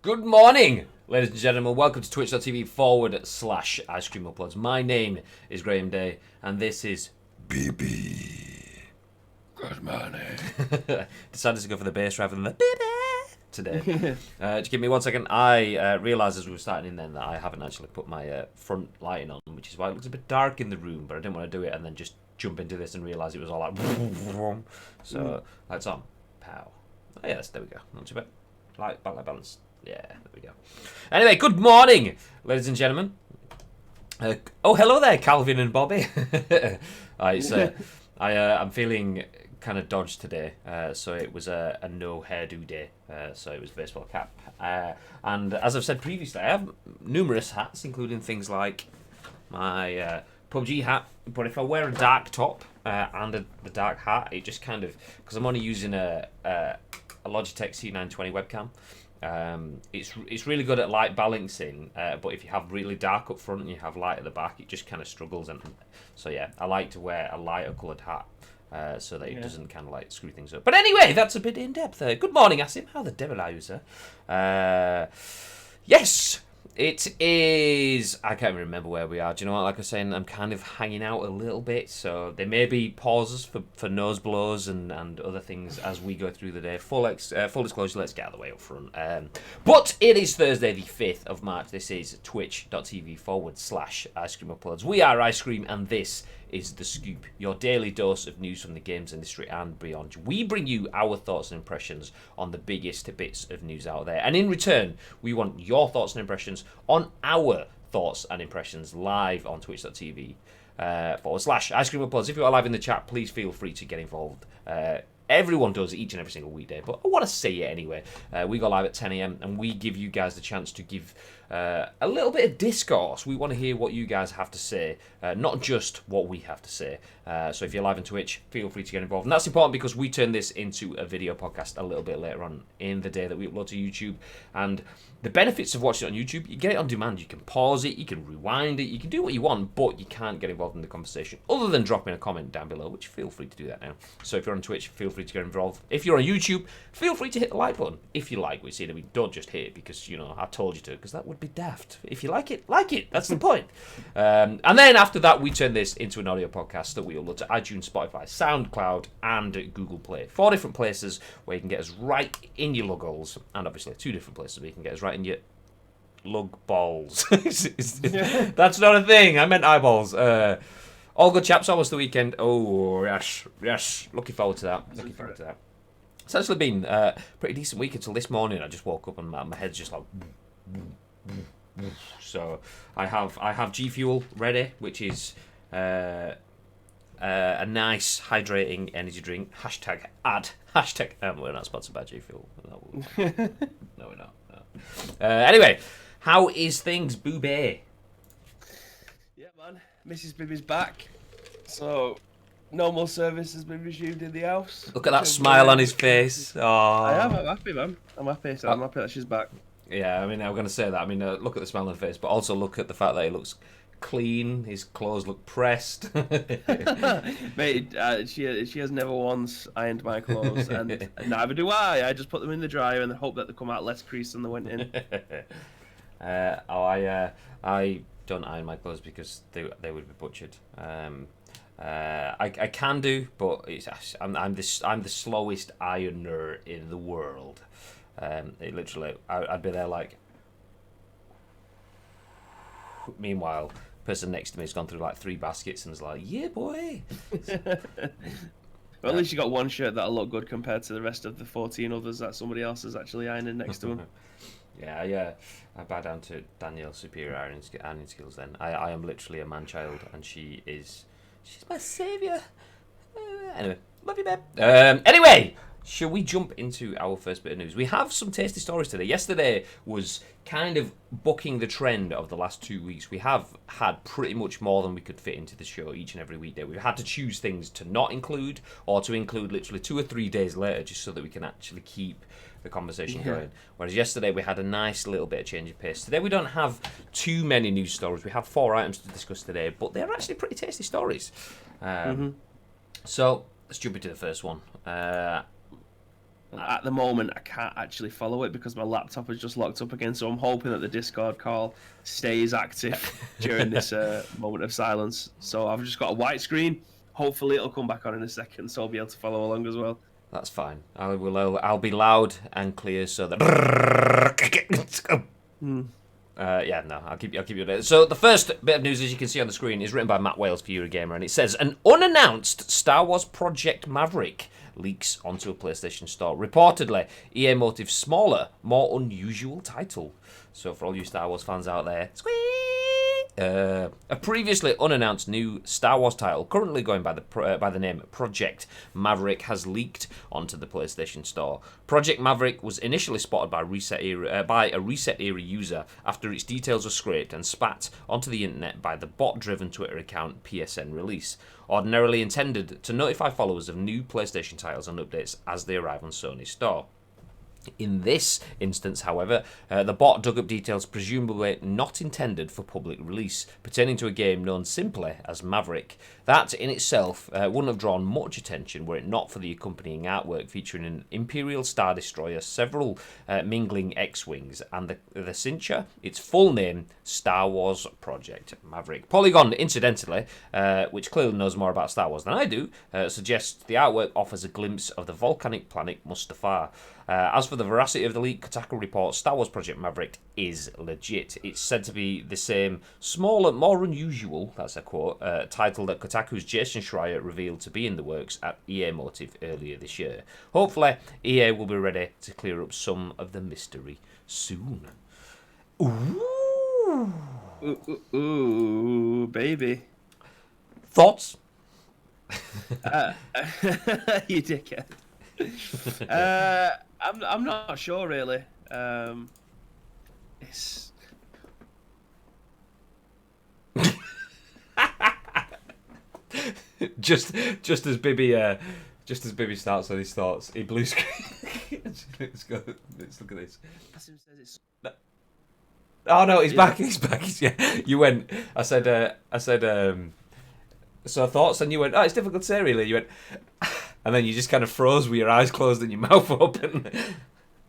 Good morning, ladies and gentlemen. Welcome to twitch.tv/Ice Cream Uploads. My name is Graham Day, and this is BB. Good morning. Decided to go for the bass rather than the BB today. Just give me 1 second. I realised as we were starting in then that I haven't actually put my front lighting on, which is why it looks a bit dark in the room, but I didn't want to do it and then just jump into this and realise it was all like... So, lights on. Pow. Oh, yes, there we go. Not too bad. Backlight balance. Yeah, there we go. Anyway, good morning, ladies and gentlemen. Hello there, Calvin and Bobby. I'm feeling kind of dodged today, so it was a no hairdo day, so it was baseball cap. And as I've said previously, I have numerous hats, including things like my PUBG hat, but if I wear a dark top and the dark hat, it just kind of, because I'm only using a Logitech C920 webcam. It's really good at light balancing, but if you have really dark up front and you have light at the back, it just kind of struggles. And so yeah, I like to wear a lighter coloured hat so that it doesn't kind of like screw things up. But anyway, that's a bit in depth. Good morning, Asim. How the devil are you, sir? Yes. It is... I can't even remember where we are. Do you know what? Like I was saying, I'm kind of hanging out a little bit, so there may be pauses for nose blows and other things as we go through the day. Full disclosure, let's get out of the way up front. But it is Thursday, the 5th of March. This is twitch.tv/Ice Cream Uploads. We are Ice Cream, and this is The Scoop, your daily dose of news from the games industry and beyond. We bring you our thoughts and impressions on the biggest bits of news out there. And in return, we want your thoughts and impressions on our thoughts and impressions live on twitch.tv /Ice Cream Uploads. If you are live in the chat, please feel free to get involved. Everyone does it each and every single weekday, but I want to say it anyway. We go live at 10 a.m. and we give you guys the chance to give a little bit of discourse. We want to hear what you guys have to say, not just what we have to say. So if you're live on Twitch, feel free to get involved. And that's important because we turn this into a video podcast a little bit later on in the day that we upload to YouTube. And the benefits of watching it on YouTube, you get it on demand. You can pause it, you can rewind it, you can do what you want, but you can't get involved in the conversation other than dropping a comment down below, which feel free to do that now. So if you're on Twitch, feel free to get involved. If you're on YouTube, feel free to hit the like button if you like what you see. I mean, don't just hit it because, you know, I told you to, because that would be daft. If you like it, like it. That's the point. And then after that, we turn this into an audio podcast that we upload to iTunes, Spotify, SoundCloud, and Google Play. 4 different places where you can get us right in your lug holes, and obviously 2 different places where you can get us right in your lug balls. That's not a thing. I meant eyeballs. All good, chaps. Almost the weekend. Oh, yes. Looking forward to that. It's actually been a pretty decent week until this morning. I just woke up and my head's just like... So I have G Fuel ready, which is a nice hydrating energy drink. Hashtag ad. Hashtag... we're not sponsored by G Fuel. No, we're not. No. Anyway, how is things, Boobay? Yeah, man. Mrs. Bibby's back. So, normal service has been resumed in the house. Look at that smile on his face. Oh. I'm happy, man. I'm happy. So I'm happy that she's back. Yeah, I mean, I'm going to say that. I mean, look at the smile on his face, but also look at the fact that he looks clean. His clothes look pressed. Mate, she has never once ironed my clothes, and neither do I. I just put them in the dryer and hope that they come out less creased than they went in. I don't iron my clothes because they would be butchered. I can do, but I'm the slowest ironer in the world. It literally, I'd be there like. Meanwhile, the person next to me has gone through like 3 baskets and is like, "Yeah, boy." Well, at least you got one shirt that'll look good compared to the rest of the 14 others that somebody else is actually ironing next to him. Yeah. I bow down to Danielle's superior ironing skills. Then I am literally a man-child, and she's my saviour. Anyway, love you, babe. Anyway, shall we jump into our first bit of news? We have some tasty stories today. Yesterday was kind of bucking the trend of the last 2 weeks. We have had pretty much more than we could fit into the show each and every weekday. We've had to choose things to not include or to include literally 2 or 3 days later just so that we can actually keep the conversation going. Whereas yesterday we had a nice little bit of change of pace. Today we don't have too many news stories. We have 4 items to discuss today, but they're actually pretty tasty stories. So let's jump into the first one. At the moment, I can't actually follow it because my laptop is just locked up again. So I'm hoping that the Discord call stays active during this moment of silence. So I've just got a white screen. Hopefully, it'll come back on in a second, so I'll be able to follow along as well. That's fine. I'll be loud and clear so that. I'll keep you updated. So the first bit of news, as you can see on the screen, is written by Matt Wales for Eurogamer, and it says an unannounced Star Wars Project Maverick leaks onto a PlayStation Store. Reportedly, EA Motive's smaller, more unusual title. So for all you Star Wars fans out there, a previously unannounced new Star Wars title, currently going by the name Project Maverick, has leaked onto the PlayStation Store. Project Maverick was initially spotted by a Reset Era user after its details were scraped and spat onto the internet by the bot-driven Twitter account PSN Release, ordinarily intended to notify followers of new PlayStation titles and updates as they arrive on Sony's store. In this instance, however, the bot dug up details presumably not intended for public release, pertaining to a game known simply as Maverick. That in itself wouldn't have drawn much attention were it not for the accompanying artwork featuring an Imperial Star Destroyer, several mingling X-Wings, and the cincher, its full name, Star Wars Project Maverick. Polygon, incidentally, which clearly knows more about Star Wars than I do, suggests the artwork offers a glimpse of the volcanic planet Mustafar. As for the veracity of the leak, Kotaku reports Star Wars Project Maverick is legit. It's said to be the same smaller, more unusual, that's a quote, title that Kotaku's Jason Schreier revealed to be in the works at EA Motive earlier this year. Hopefully, EA will be ready to clear up some of the mystery soon. Ooh. Ooh, baby. Thoughts? You dickhead. I'm not sure really. It's just as Bibby starts on his thoughts, he blue screen. Let's look at this. Oh no, he's back. He's back. You went. I said. So thoughts, and you went. Oh, it's difficult to say really. You went. And then you just kind of froze with your eyes closed and your mouth open.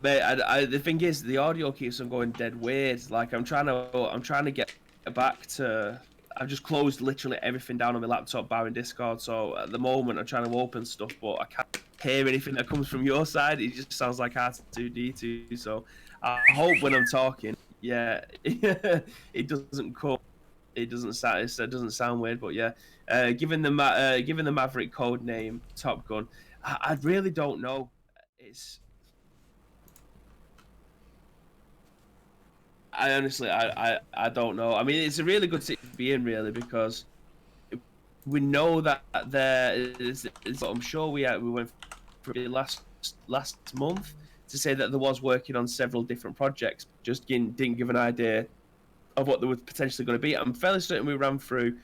Mate, the thing is, the audio keeps on going dead weird. Like I'm trying to get back to. I've just closed literally everything down on my laptop, barring Discord. So at the moment, I'm trying to open stuff, but I can't hear anything that comes from your side. It just sounds like R2D2. So I hope when I'm talking, it doesn't come. It doesn't sound weird, but yeah. Given the Maverick code name Top Gun, I really don't know. I honestly don't know. I mean, it's a really good city to be in, really, because we know that there is. I'm sure we went for last month to say that there was working on several different projects. Just didn't give an idea of what they were potentially going to be. I'm fairly certain we ran through.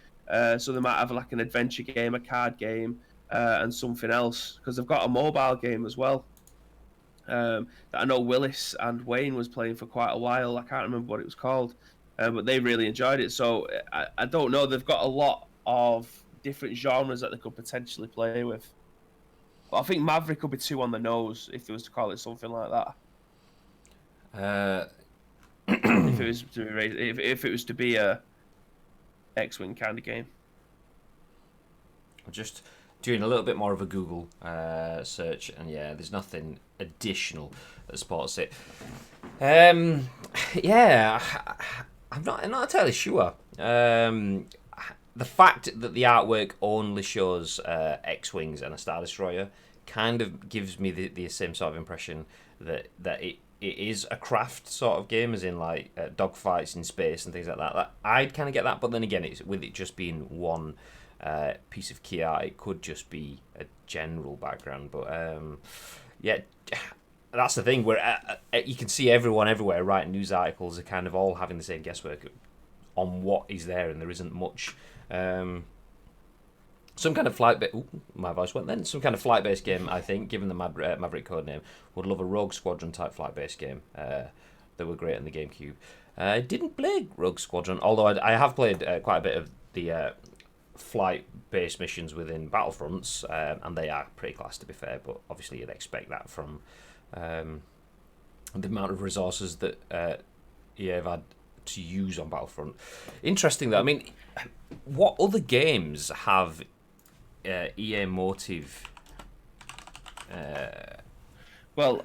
So they might have like an adventure game, a card game, and something else, because they've got a mobile game as well that I know Willis and Wayne was playing for quite a while. I can't remember what it was called, but they really enjoyed it. So I don't know. They've got a lot of different genres that they could potentially play with. But I think Maverick would be too on the nose if they was to call it something like that. If it was to be a X-Wing kind of game. I'm just doing a little bit more of a Google search, and there's nothing additional that supports it. I'm not entirely sure. The fact that the artwork only shows X-Wings and a Star Destroyer kind of gives me the same sort of impression that it is a craft sort of game, as in like dogfights in space and things like that. I'd kind of get that, but then again, with it just being one piece of key art, it could just be a general background. But that's the thing where you can see everyone everywhere writing news articles are kind of all having the same guesswork on what is there, and there isn't much. Some kind of my voice went then. Some kind of flight-based game, I think, given the Maverick code name. Would love a Rogue Squadron type flight-based game. They were great on the GameCube. I didn't play Rogue Squadron, although I have played quite a bit of the flight-based missions within Battlefronts, and they are pretty class, to be fair. But obviously, you'd expect that from the amount of resources that EA have had to use on Battlefront. Interesting though. I mean, what other games have EA motive? Well,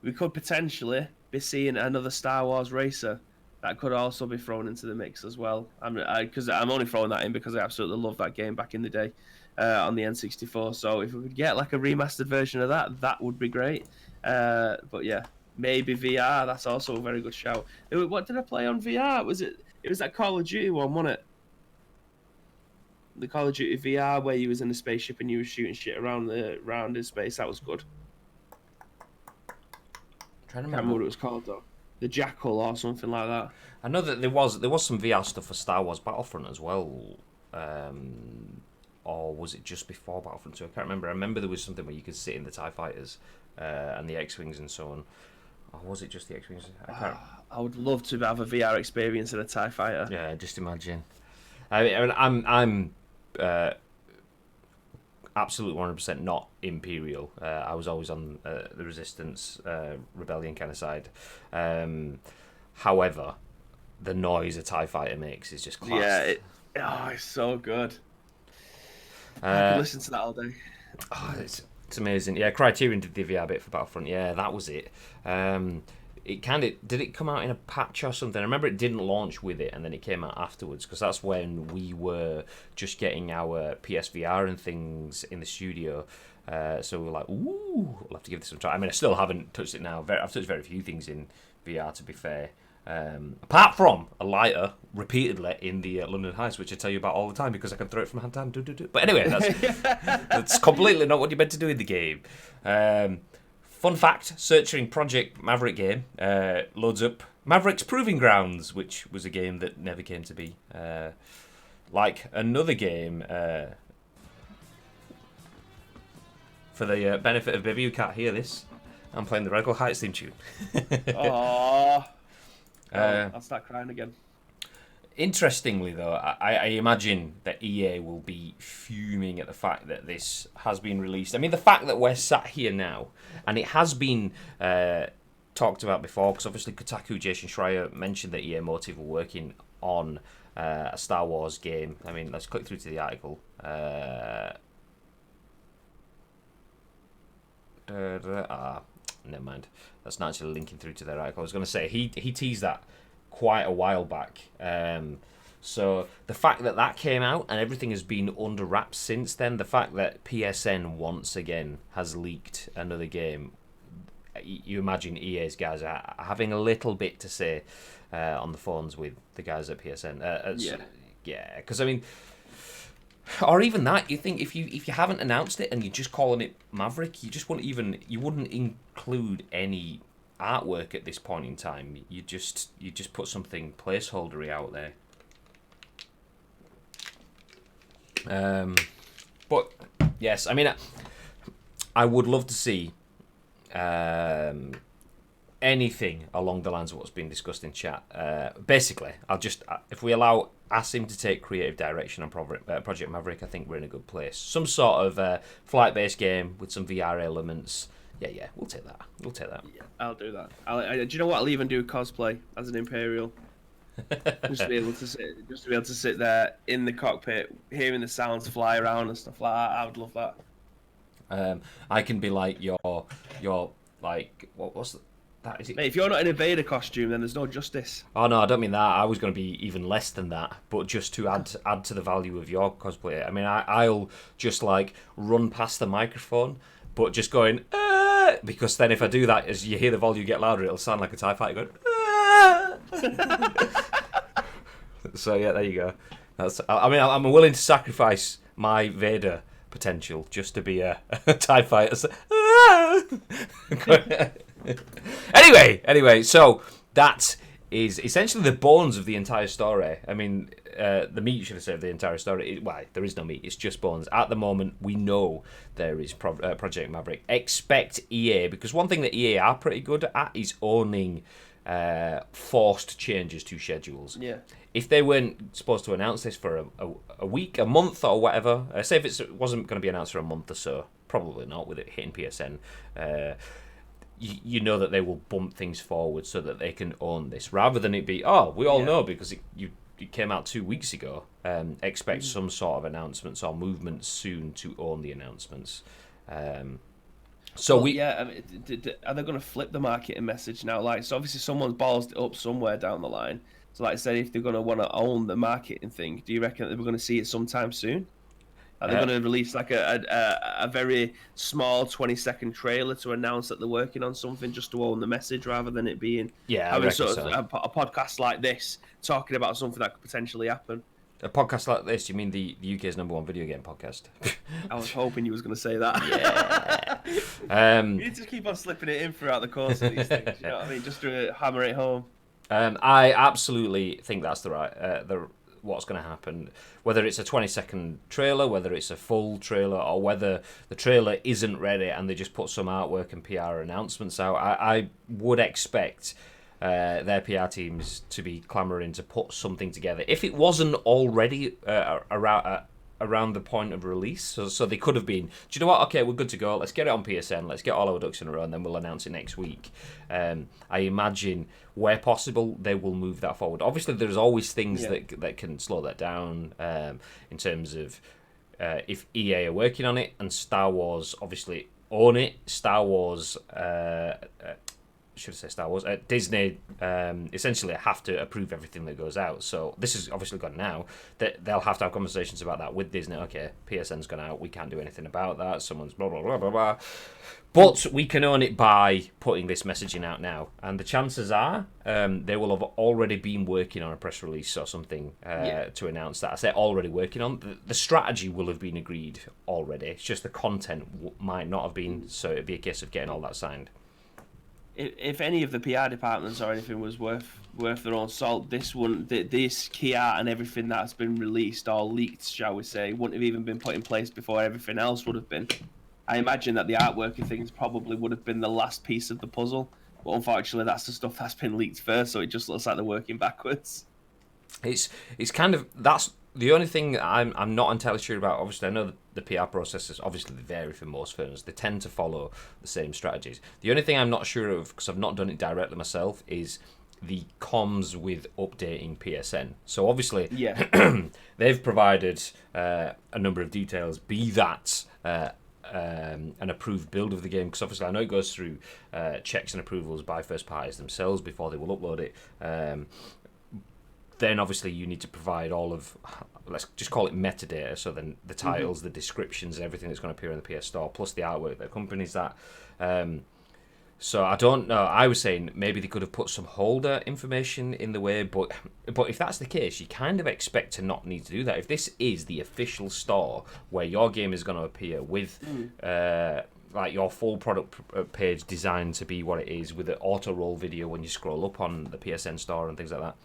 we could potentially be seeing another Star Wars racer. That could also be thrown into the mix as well. Because I'm only throwing that in because I absolutely loved that game back in the day on the N64. So if we could get like a remastered version of that, that would be great. But yeah, maybe VR. That's also a very good shout. What did I play on VR? It was that Call of Duty one, wasn't it? The Call of Duty VR where you was in the spaceship and you were shooting shit around in space. That was good. Trying to Can't remember what it was called though. The Jackal or something like that. I know that there was some VR stuff for Star Wars Battlefront as well, or was it just before Battlefront 2? I can't remember. I remember there was something where you could sit in the TIE fighters and the X-wings and so on. Or was it just the X-wings? I would love to have a VR experience in a TIE fighter. Yeah, just imagine. I'm absolutely 100% not Imperial. I was always on the Resistance, Rebellion kind of side. However, the noise a TIE fighter makes is just class. Yeah, it's so good. I could listen to that all day. Oh, it's amazing. Yeah, Criterion did the VR bit for Battlefront. Yeah, that was it. Did it come out in a patch or something? I remember it didn't launch with it, and then it came out afterwards because that's when we were just getting our PSVR and things in the studio. So we were like, "Ooh, we'll have to give this some try." I mean, I still haven't touched it now. I've touched very few things in VR, to be fair. Apart from a lighter repeatedly in the London Heist, which I tell you about all the time because I can throw it from hand to hand. But anyway, that's completely not what you're meant to do in the game. Fun fact, searching Project Maverick game loads up Maverick's Proving Grounds, which was a game that never came to be. Like another game, for the benefit of Baby who can't hear this, I'm playing the Radical Heights theme tune. Aww. I'll start crying again. Interestingly, though, I imagine that EA will be fuming at the fact that this has been released. I mean, the fact that we're sat here now, and it has been talked about before, because obviously Kotaku, Jason Schreier mentioned that EA Motive were working on a Star Wars game. I mean, let's click through to the article. Never mind. That's not actually linking through to their article. I was going to say, he teased that quite a while back. So the fact that came out and everything has been under wraps since then, the fact that PSN once again has leaked another game, you imagine EA's guys are having a little bit to say on the phones with the guys at PSN. Yeah, because I mean, or even that, you think if you haven't announced it and you're just calling it Maverick, you wouldn't include any artwork at this point in time. You just put something placeholdery out there. But yes, I mean, I would love to see anything along the lines of what's been discussed in chat. Basically, if we allow Asim to take creative direction on Project Maverick, I think we're in a good place. Some sort of flight-based game with some VR elements. Yeah, we'll take that. Yeah, I'll do that. Do you know what? I'll even do cosplay as an Imperial. just to be able to sit there in the cockpit, hearing the sounds fly around and stuff like that. I would love that. I can be like your like what's that? Is it? Mate, if you're not in a Vader costume, then there's no justice. Oh no, I don't mean that. I was going to be even less than that, but just to add to the value of your cosplay. I mean, I'll just like run past the microphone, but just going because then if I do that, as you hear the volume get louder, it'll sound like a TIE fighter going. So yeah, there you go. I'm willing to sacrifice my Vader potential just to be a TIE fighter. Anyway, so that is essentially the bones of the entire story. I mean, the meat should have said the entire story. There is no meat. It's just bones. At the moment, we know there is Project Maverick. Expect EA, because one thing that EA are pretty good at is owning forced changes to schedules. Yeah. If they weren't supposed to announce this for a week, a month, or whatever, say if it wasn't going to be announced for a month or so, probably not with it hitting PSN. you know that they will bump things forward so that they can own this, rather than it be, oh, we all know because it came out 2 weeks ago. Expect some sort of announcements or movements soon to own the announcements. I mean, are they going to flip the marketing message now? Like, so obviously someone's ballsed it up somewhere down the line. So, like I said, if they're going to want to own the marketing thing, do you reckon that we're going to see it sometime soon? Are they going to release like a very small 20-second trailer to announce that they're working on something just to own the message, rather than it being having sort of a podcast like this talking about something that could potentially happen? A podcast like this? You mean the UK's #1 video game podcast? I was hoping you was going to say that. Yeah. You need to keep on slipping it in throughout the course of these things. You know what I mean? Just to hammer it home. I absolutely think that's what's going to happen. Whether it's a 20-second trailer, whether it's a full trailer, or whether the trailer isn't ready and they just put some artwork and PR announcements out, I would expect their PR teams to be clamouring to put something together. If it wasn't already around the point of release, so they could have been, do you know what, okay, we're good to go, let's get it on PSN, let's get all our ducks in a row, and then we'll announce it next week. I imagine, where possible, they will move that forward. Obviously, there's always things that can slow that down, in terms of if EA are working on it, and Star Wars obviously own it. Star Wars... should I say Star Wars? Disney essentially have to approve everything that goes out. So this is obviously gone now. They'll have to have conversations about that with Disney. Okay, PSN's gone out. We can't do anything about that. Someone's blah, blah, blah, blah, blah. But we can own it by putting this messaging out now. And the chances are they will have already been working on a press release or something to announce that. I say already working on. The strategy will have been agreed already. It's just the content might not have been. So it'd be a case of getting all that signed. If any of the PR departments or anything was worth their own salt, this key art and everything that's been released or leaked, shall we say, wouldn't have even been put in place before everything else would have been. I imagine that the artwork and things probably would have been the last piece of the puzzle, but unfortunately that's the stuff that's been leaked first, so it just looks like they're working backwards. It's kind of, that's the only thing I'm not entirely sure about. Obviously, I know that the PR processes obviously vary for most firms. They tend to follow the same strategies. The only thing I'm not sure of, because I've not done it directly myself, is the comms with updating PSN. So obviously, they've provided a number of details, be that an approved build of the game, because obviously I know it goes through checks and approvals by first parties themselves before they will upload it. Then obviously you need to provide all of, let's just call it metadata, so then the titles, the descriptions, everything that's going to appear in the PS Store, plus the artwork that accompanies that. So I don't know. I was saying maybe they could have put some holder information in the way, but if that's the case, you kind of expect to not need to do that. If this is the official store where your game is going to appear with like your full product page designed to be what it is, with an auto roll video when you scroll up on the PSN store and things like that,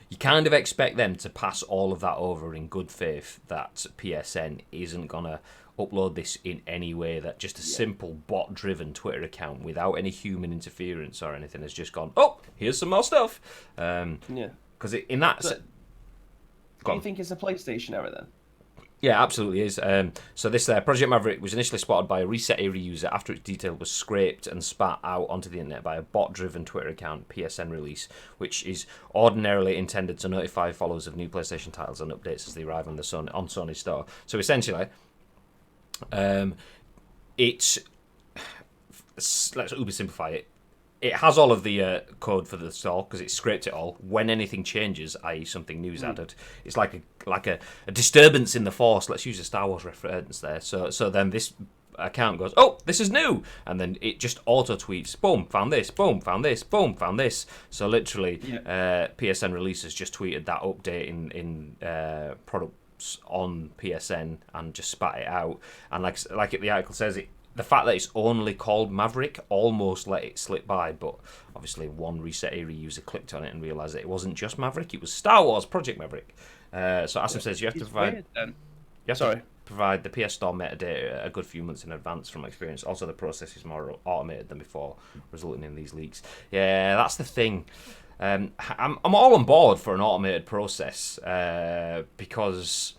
you kind of expect them to pass all of that over in good faith, that PSN isn't going to upload this in any way, that just a simple bot-driven Twitter account without any human interference or anything has just gone, oh, here's some more stuff. Because in that... Do you think it's a PlayStation error then? Yeah, absolutely is. So this Project Maverick was initially spotted by a Reset Area user after its detail was scraped and spat out onto the internet by a bot-driven Twitter account PSN release, which is ordinarily intended to notify followers of new PlayStation titles and updates as they arrive on Sony's store. So essentially, let's uber simplify it. It has all of the code for the store because it scraped it all. When anything changes, i.e. something new is added, it's like a disturbance in the force. Let's use a Star Wars reference there. So then this account goes, oh, this is new, and then it just auto tweets, boom, found this, boom, found this, boom, found this. So literally, PSN releases just tweeted that update in products on PSN and just spat it out. And like the article says, the fact that it's only called Maverick almost let it slip by, but obviously one Reset Area user clicked on it and realised that it wasn't just Maverick, it was Star Wars Project Maverick. So Asim says you have to provide provide the PS Store metadata a good few months in advance from experience. Also, the process is more automated than before, resulting in these leaks. Yeah, that's the thing. I'm all on board for an automated process because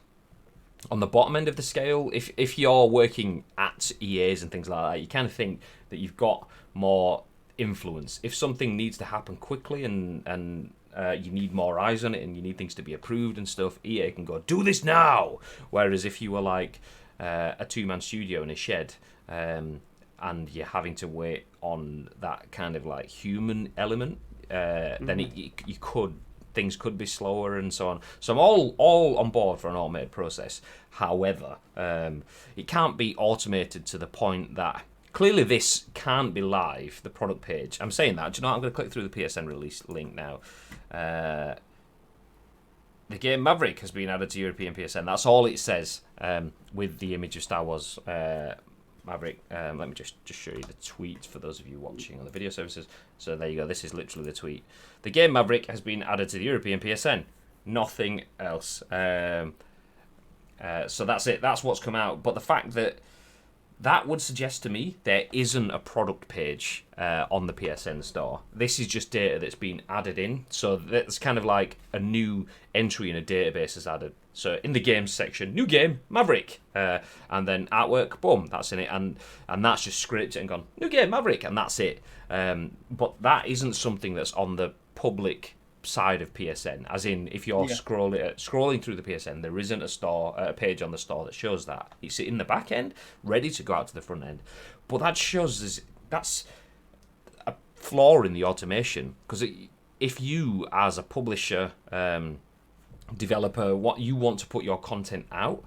on the bottom end of the scale. If you're working at EAs and things like that, you kind of think that you've got more influence. If something needs to happen quickly and you need more eyes on it and you need things to be approved and stuff, EA can go, do this now. Whereas if you were like a two-man studio in a shed, and you're having to wait on that kind of like human element, then things could be slower and so on. So I'm all on board for an automated process. However, it can't be automated to the point that clearly this can't be live, the product page. I'm saying that. Do you know what? I'm going to click through the PSN release link now. The game Maverick has been added to European PSN. That's all it says, with the image of Star Wars Maverick. Let me just show you the tweet for those of you watching on the video services. So there you go. This is literally the tweet. The game Maverick has been added to the European PSN. Nothing else. So that's it. That's what's come out. But the fact that would suggest to me there isn't a product page on the PSN store. This is just data that's been added in. So that's kind of like a new entry in a database is added. So in the games section, new game, Maverick. And then artwork, boom, that's in it. And that's just scripted and gone, new game, Maverick, and that's it. But that isn't something that's on the public side of PSN. As in, if you're scrolling through the PSN, there isn't a page on the store that shows that. It's in the back end, ready to go out to the front end. But that shows that's a flaw in the automation. Because if you, as a publisher, developer, what you want to put your content out,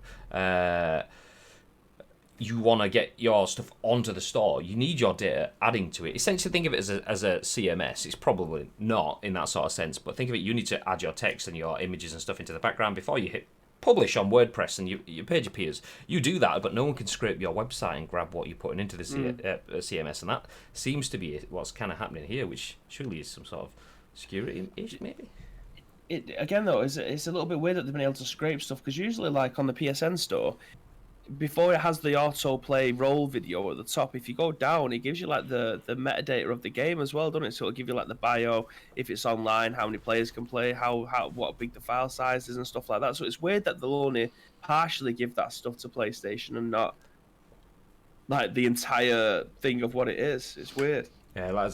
you want to get your stuff onto the store, you need your data adding to it. Essentially, think of it as a CMS. It's probably not in that sort of sense, but think of it, you need to add your text and your images and stuff into the background before you hit publish on WordPress and your page appears. You do that, but no one can scrape your website and grab what you're putting into the CMS, and that seems to be what's kind of happening here, which surely is some sort of security issue, maybe? Again, though, it's a little bit weird that they've been able to scrape stuff, because usually, like on the PSN store, before it has the autoplay roll video at the top, if you go down, it gives you like the metadata of the game as well, doesn't it? So it'll give you like the bio, if it's online, how many players can play, what big the file size is and stuff like that. So it's weird that they'll only partially give that stuff to PlayStation and not like the entire thing of what it is. It's weird. Yeah, like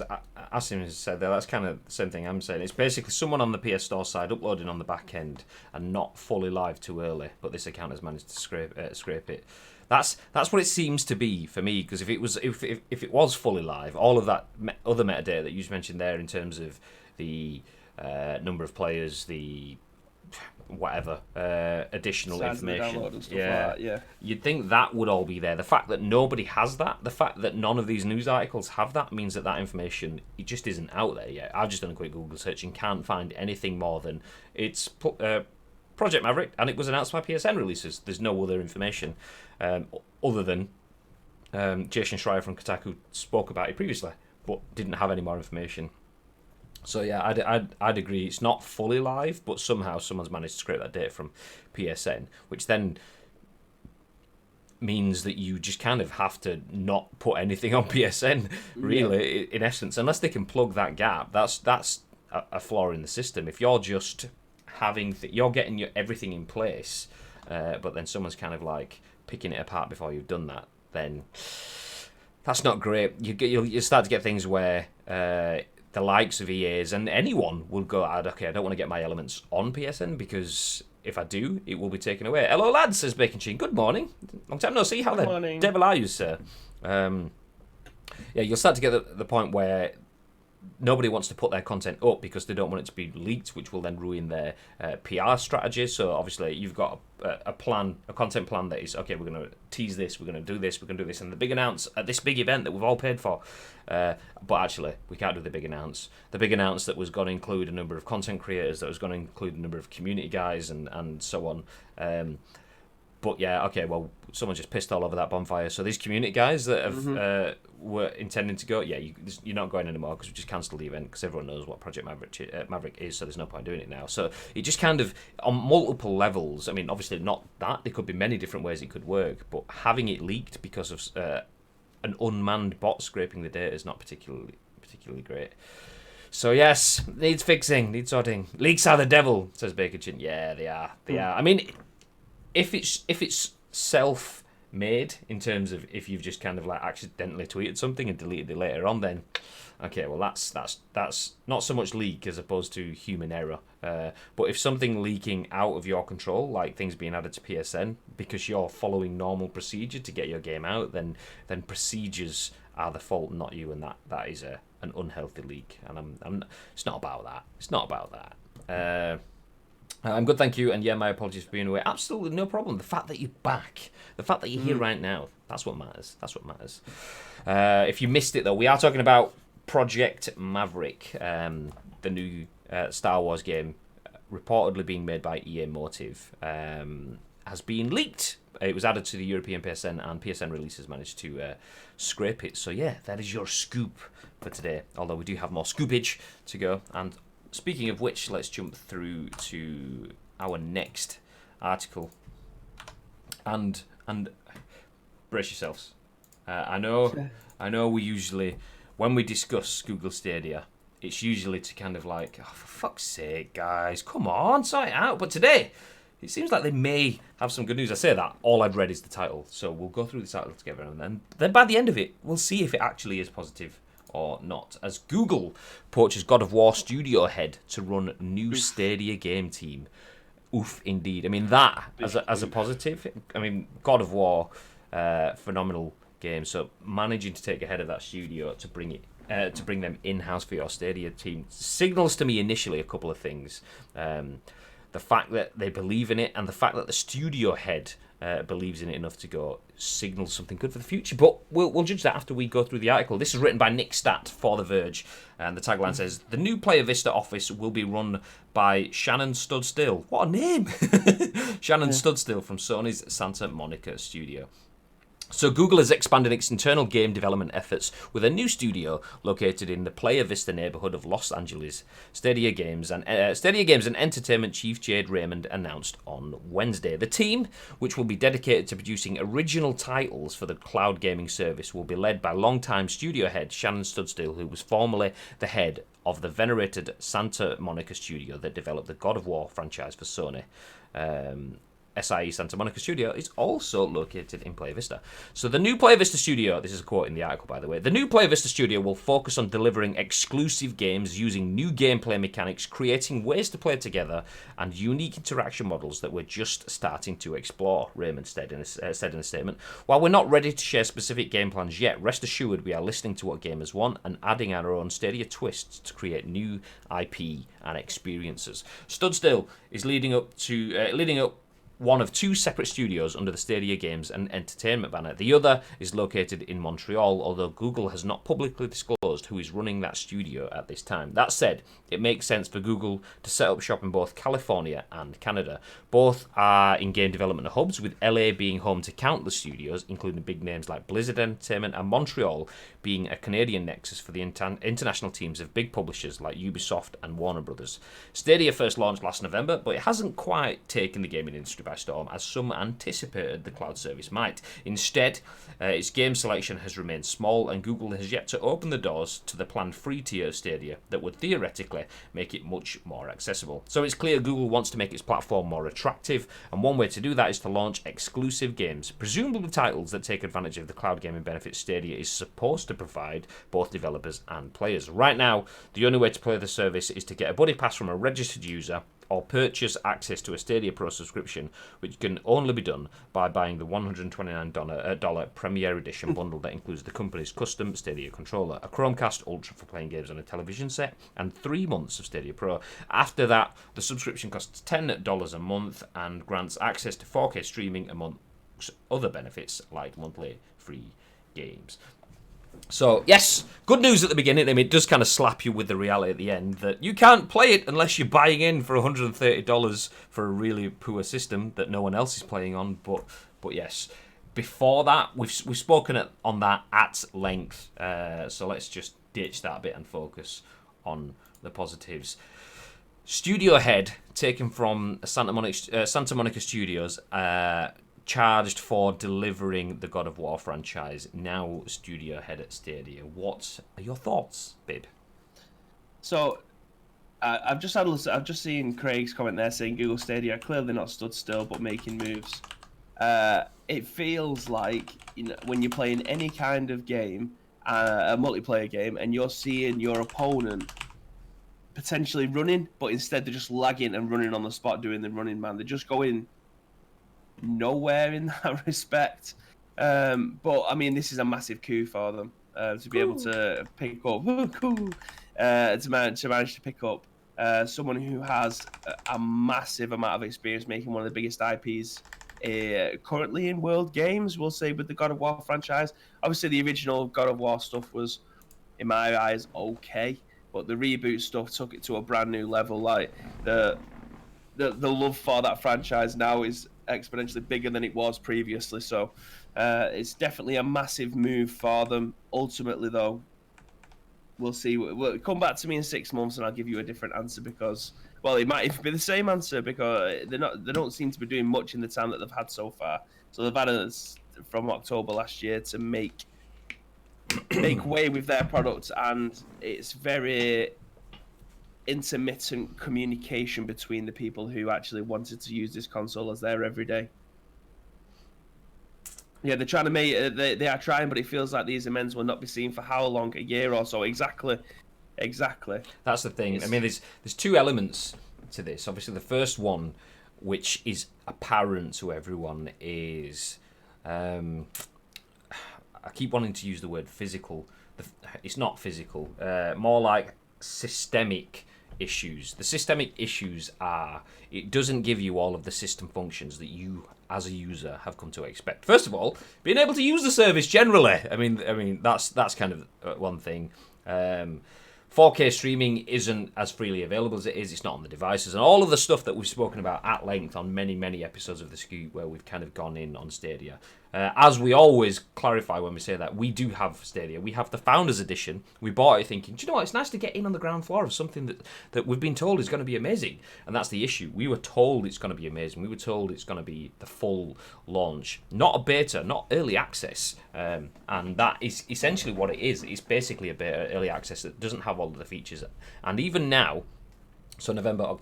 Asim has said there, that's kind of the same thing I'm saying. It's basically someone on the PS Store side uploading on the back end and not fully live too early, but this account has managed to scrape it. That's what it seems to be for me, because if it was fully live, all of that other metadata that you just mentioned there in terms of the number of players, the whatever additional information, and stuff like that, you'd think that would all be there. The fact that nobody has that, the fact that none of these news articles have that, means that information, it just isn't out there yet. I've just done a quick Google search and can't find anything more than it's Project Maverick and it was announced by PSN releases. There's no other information other than Jason Schreier from Kotaku spoke about it previously but didn't have any more information. So yeah, I'd agree. It's not fully live, but somehow someone's managed to scrape that data from PSN, which then means that you just kind of have to not put anything on PSN, really, in essence, unless they can plug that gap. That's a flaw in the system. If you're just you're getting everything in place, but then someone's kind of like picking it apart before you've done that, then that's not great. You start to get things where the likes of EAs and anyone will go, okay, I don't want to get my elements on PSN because if I do, it will be taken away. Hello, lads, says Bacon Sheen. Good morning. Long time no see. How the devil are you, sir? You'll start to get the point where nobody wants to put their content up because they don't want it to be leaked, which will then ruin their PR strategy. So obviously you've got a content plan that is, okay, we're going to tease this, we're going to do this, we're going to do this, and the big announce at this big event that we've all paid for. But actually, we can't do the big announce. The big announce that was going to include a number of content creators, that was going to include a number of community guys and so on. But yeah, okay, well, someone just pissed all over that bonfire. So these community guys that have were intending to go, you're not going anymore because we just cancelled the event because everyone knows what Project Maverick is, so there's no point doing it now. So it just kind of, on multiple levels, I mean, obviously not that, there could be many different ways it could work, but having it leaked because of an unmanned bot scraping the data is not particularly great. So yes, needs fixing, needs sorting. Leaks are the devil, says Baker Chin. Yeah, they are. I mean, if it's self-made in terms of if you've just kind of like accidentally tweeted something and deleted it later on, then okay, well that's not so much leak as opposed to human error. But if something leaking out of your control, like things being added to PSN because you're following normal procedure to get your game out, then procedures are the fault, not you, and that is an unhealthy leak. And I'm it's not about that. It's not about that. I'm good, thank you, and yeah, my apologies for being away. Absolutely no problem. The fact that you're back, the fact that you're here right now, that's what matters. That's what matters. If you missed it, though, we are talking about Project Maverick, the new Star Wars game, reportedly being made by EA Motive, has been leaked. It was added to the European PSN, and PSN releases managed to scrape it. So yeah, that is your scoop for today, although we do have more scoopage to go. And speaking of which, let's jump through to our next article. And brace yourselves. I know we usually, when we discuss Google Stadia, it's usually to kind of like, oh, for fuck's sake, guys, come on, sort it out. But today, it seems like they may have some good news. I say that, all I've read is the title. So we'll go through the title together, and then by the end of it, we'll see if it actually is positive or not, as Google poaches God of War studio head to run new Stadia game team. Oof, indeed. I mean, that as a positive. I mean, God of War, phenomenal game. So managing to take ahead of that studio to bring them in-house for your Stadia team signals to me initially a couple of things. The fact that they believe in it, and the fact that the studio head believes in it enough to go, signals something good for the future. But we'll judge that after we go through the article. This is written by Nick Statt for The Verge, and the tagline says, "The new Player Vista office will be run by Shannon Studstill." What a name! Shannon Studstill from Sony's Santa Monica studio. So Google has expanded its internal game development efforts with a new studio located in the Playa Vista neighborhood of Los Angeles. Stadia Games and Entertainment chief Jade Raymond announced on Wednesday. The team, which will be dedicated to producing original titles for the cloud gaming service, will be led by longtime studio head Shannon Studstill, who was formerly the head of the venerated Santa Monica studio that developed the God of War franchise for Sony. SIE Santa Monica Studio is also located in Playa Vista. So the new Playa Vista Studio, this is a quote in the article by the way, the new Playa Vista Studio will focus on delivering exclusive games using new gameplay mechanics, creating ways to play together, and unique interaction models that we're just starting to explore, Raymond said in a statement. While we're not ready to share specific game plans yet, rest assured we are listening to what gamers want and adding our own Stadia twists to create new IP and experiences. Studstill is leading up one of two separate studios under the Stadia Games and Entertainment banner. The other is located in Montreal, although Google has not publicly disclosed who is running that studio at this time. That said, it makes sense for Google to set up shop in both California and Canada. Both are in-game development hubs, with LA being home to countless studios, including big names like Blizzard Entertainment, and Montreal being a Canadian nexus for the international teams of big publishers like Ubisoft and Warner Brothers. Stadia first launched last November, but it hasn't quite taken the gaming industry by storm, as some anticipated the cloud service might. Instead, its game selection has remained small, and Google has yet to open the doors to the planned free tier of Stadia that would theoretically make it much more accessible. So it's clear Google wants to make its platform more attractive, and one way to do that is to launch exclusive games, presumably titles that take advantage of the cloud gaming benefits Stadia is supposed to provide both developers and players. Right now, the only way to play the service is to get a buddy pass from a registered user or purchase access to a Stadia Pro subscription, which can only be done by buying the $129 Premier Edition bundle that includes the company's custom Stadia controller, a Chromecast Ultra for playing games on a television set, and 3 months of Stadia Pro. After that, the subscription costs $10 a month and grants access to 4K streaming amongst other benefits like monthly free games. So, yes, good news at the beginning. I mean, it does kind of slap you with the reality at the end that you can't play it unless you're buying in for $130 for a really poor system that no one else is playing on. But yes, before that, we've spoken on that at length. So let's just ditch that bit and focus on the positives. Studio head taken from Santa Monica Studios, charged for delivering the God of War franchise, now studio head at Stadia. What are your thoughts, babe? So, I've just had a listen. I've just seen Craig's comment there saying Google Stadia are clearly not stood still but making moves. It feels like, you know, when you're playing any kind of game, a multiplayer game, and you're seeing your opponent potentially running, but instead they're just lagging and running on the spot doing the running man. They're just going nowhere in that respect. But I mean, this is a massive coup for them to be able to pick up, to manage to pick up someone who has a massive amount of experience making one of the biggest IPs currently in world games. We'll say with the God of War franchise. Obviously, the original God of War stuff was, in my eyes, okay, but the reboot stuff took it to a brand new level. Like the love for that franchise now is exponentially bigger than it was previously. So it's definitely a massive move for them. Ultimately, though, we'll see. We'll come back to me in 6 months, and I'll give you a different answer because, well, it might even be the same answer because they don't seem to be doing much in the time that they've had so far. So they've had us from October last year to make way with their product, and it's very intermittent communication between the people who actually wanted to use this console as their everyday. Yeah, they're trying to make they are trying, but it feels like these amends will not be seen for how long? A year or so. Exactly. That's the thing. I mean, there's two elements to this. Obviously, the first one, which is apparent to everyone, is I keep wanting to use the word physical. It's not physical. More like systemic issues. The systemic issues are it doesn't give you all of the system functions that you as a user have come to expect. First of all, being able to use the service generally. I mean that's kind of one thing. 4K streaming isn't as freely available as it is. It's not on the devices. And all of the stuff that we've spoken about at length on many, many episodes of The Scoop where we've kind of gone in on Stadia. As we always clarify when we say that, we do have Stadia. We have the Founders Edition. We bought it thinking, do you know what? It's nice to get in on the ground floor of something that we've been told is going to be amazing. And that's the issue. We were told it's going to be amazing. We were told it's going to be the full launch. Not a beta, not early access. And that is essentially what it is. It's basically a beta, early access that doesn't have all of the features. And even now, so November,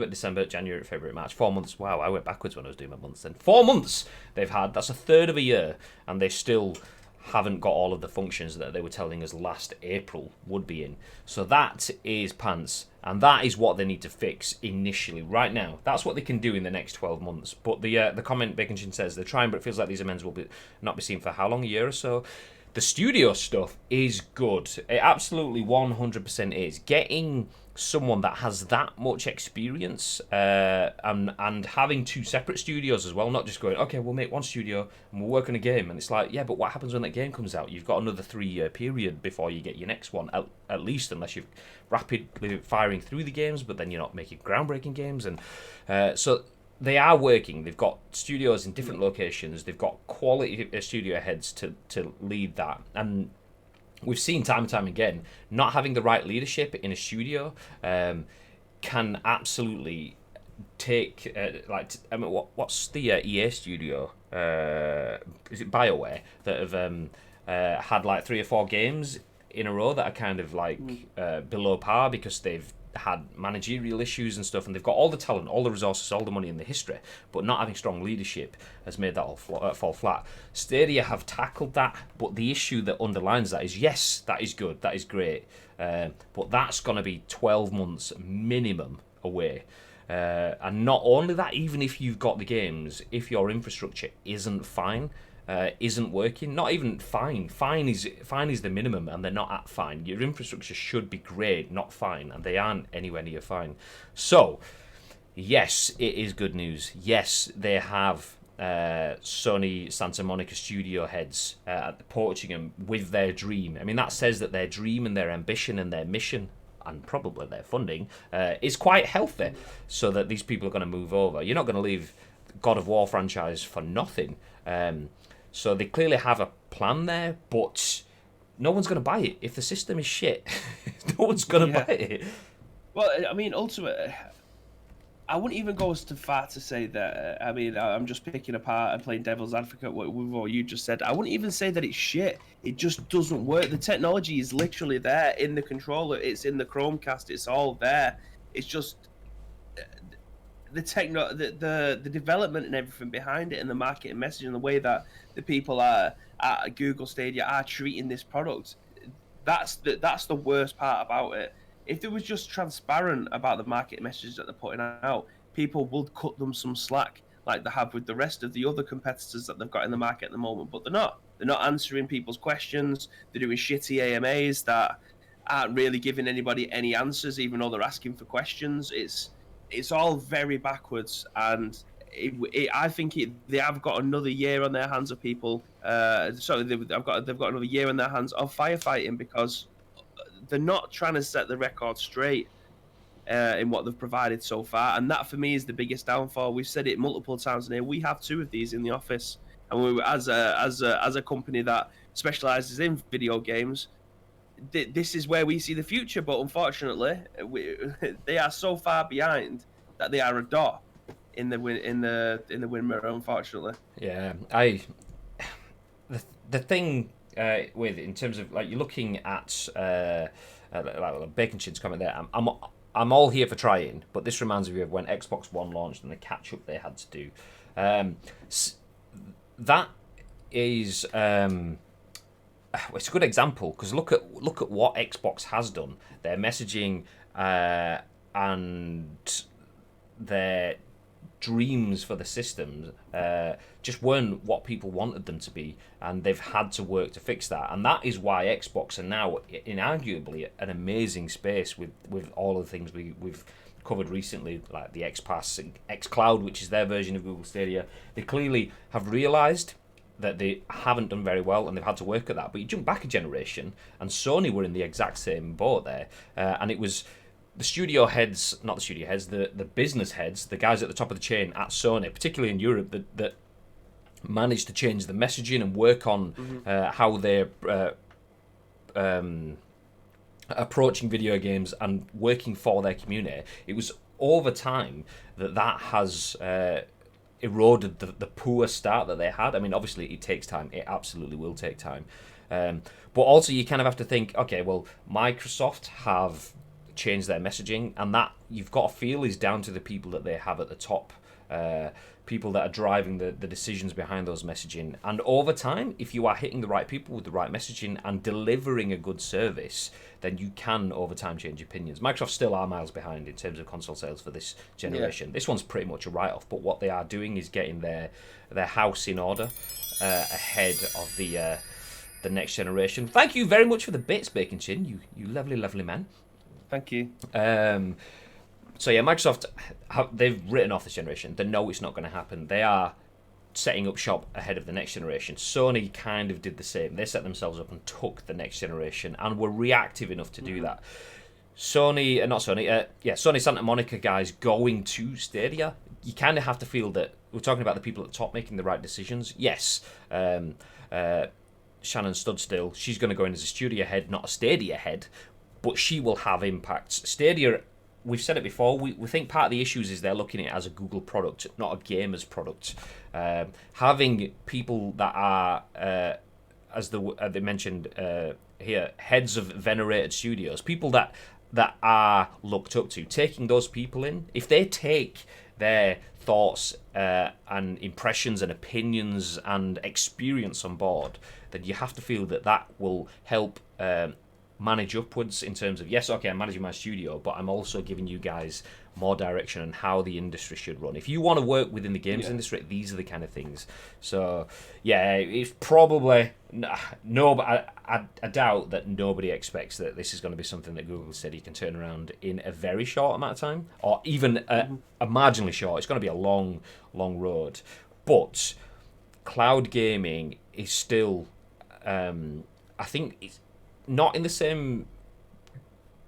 December, January, February, March, 4 months. Wow, I went backwards when I was doing my months then. 4 months they've had. That's a third of a year. And they still haven't got all of the functions that they were telling us last April would be in. So that is pants. And that is what they need to fix initially, right now. That's what they can do in the next 12 months. But the comment Baconshin says, they're trying, but it feels like these amends will not be seen for how long? A year or so? The studio stuff is good. It absolutely 100% is. Getting someone that has that much experience and having two separate studios as well, not just going, okay, we'll make one studio and we'll work on a game. And it's like, yeah, but what happens when that game comes out? You've got another 3-year period before you get your next one, at least, unless you're rapidly firing through the games, but then you're not making groundbreaking games. And so they are working. They've got studios in different locations. They've got quality studio heads to lead that. And we've seen time and time again, not having the right leadership in a studio can absolutely take what's the EA studio? Is it BioWare that have had like 3 or 4 games in a row that are kind of like below par because they've had managerial issues and stuff, and they've got all the talent, all the resources, all the money in the history, but not having strong leadership has made that all fall flat. Stadia have tackled that, but the issue that underlines that is, yes, that is good, that is great, but that's going to be 12 months minimum away. And not only that, even if you've got the games, if your infrastructure isn't fine, isn't working, not even fine is the minimum, and they're not at fine. Your infrastructure should be great, not fine, and they aren't anywhere near fine. So yes, it is good news. Yes, they have Sony Santa Monica studio heads approaching them with their dream. I mean, that says that their dream and their ambition and their mission, and probably their funding, is quite healthy, so that these people are going to move over. You're not going to leave God of War franchise for nothing. So they clearly have a plan there, but no one's going to buy it. If the system is shit, no one's going to buy it. Well, I mean, ultimately, I wouldn't even go as far to say that. I mean, I'm just picking apart and playing devil's advocate with what you just said. I wouldn't even say that it's shit. It just doesn't work. The technology is literally there in the controller. It's in the Chromecast. It's all there. It's just the development and everything behind it, and the marketing message, and the way that the people are at Google Stadia are treating this product. That's the worst part about it. If they was just transparent about the market messages that they're putting out, people would cut them some slack, like they have with the rest of the other competitors that they've got in the market at the moment. But they're not. They're not answering people's questions. They're doing shitty AMAs that aren't really giving anybody any answers, even though they're asking for questions. It's all very backwards, and I think they have got another year on their hands of people. Sorry, they've got another year on their hands of firefighting, because they're not trying to set the record straight in what they've provided so far, and that for me is the biggest downfall. We've said it multiple times in here. We have two of these in the office, and we, as a company that specializes in video games, this is where we see the future. But unfortunately, they are so far behind that they are a dot in the win mirror. Unfortunately, Yeah, the thing with in terms of like you're looking at like Bacon Chin's comment there. I'm all here for trying, but this reminds me of when Xbox One launched and the catch up they had to do. That is. It's a good example because look at what Xbox has done. Their messaging and their dreams for the systems just weren't what people wanted them to be, and they've had to work to fix that. And that is why Xbox are now inarguably an amazing space with all of the things we've covered recently, like the X Pass, X Cloud, which is their version of Google Stadia. They clearly have realised that they haven't done very well, and they've had to work at that. But you jump back a generation, and Sony were in the exact same boat there, and it was the studio heads, not the studio heads, the business heads, the guys at the top of the chain at Sony, particularly in Europe, that managed to change the messaging and work on how they're approaching video games and working for their community. It was over time that has eroded the poor start that they had. I mean, obviously it takes time. It absolutely will take time. But also you kind of have to think, okay, well, Microsoft have changed their messaging, and that you've got to feel is down to the people that they have at the top, people that are driving the decisions behind those messaging. And over time, if you are hitting the right people with the right messaging and delivering a good service, then you can over time change opinions. Microsoft still are miles behind in terms of console sales for this generation. Yeah. This one's pretty much a write-off, but what they are doing is getting their house in order ahead of the next generation. Thank you very much for the bits, Bacon Chin. You lovely man. Thank you. So yeah, Microsoft, they've written off this generation. They know it's not going to happen. They are setting up shop ahead of the next generation. Sony kind of did the same. They set themselves up and took the next generation and were reactive enough to do that. Sony Santa Monica guys going to Stadia, you kind of have to feel that we're talking about the people at the top making the right decisions. Yes, Shannon Studstill, she's going to go in as a studio head, not a Stadia head, but she will have impacts. Stadia, we've said it before, we think part of the issues is they're looking at it as a Google product, not a gamer's product. Having people that are, as they mentioned here, heads of venerated studios, people that are looked up to, taking those people in, if they take their thoughts and impressions and opinions and experience on board, then you have to feel that will help manage upwards in terms of, yes, okay, I'm managing my studio, but I'm also giving you guys more direction on how the industry should run. If you want to work within the games industry, these are the kind of things. So, yeah, it's probably no, but I doubt that nobody expects that this is going to be something that Google said you can turn around in a very short amount of time, or even a marginally short. It's going to be a long road. But cloud gaming is still, I think it's not in the same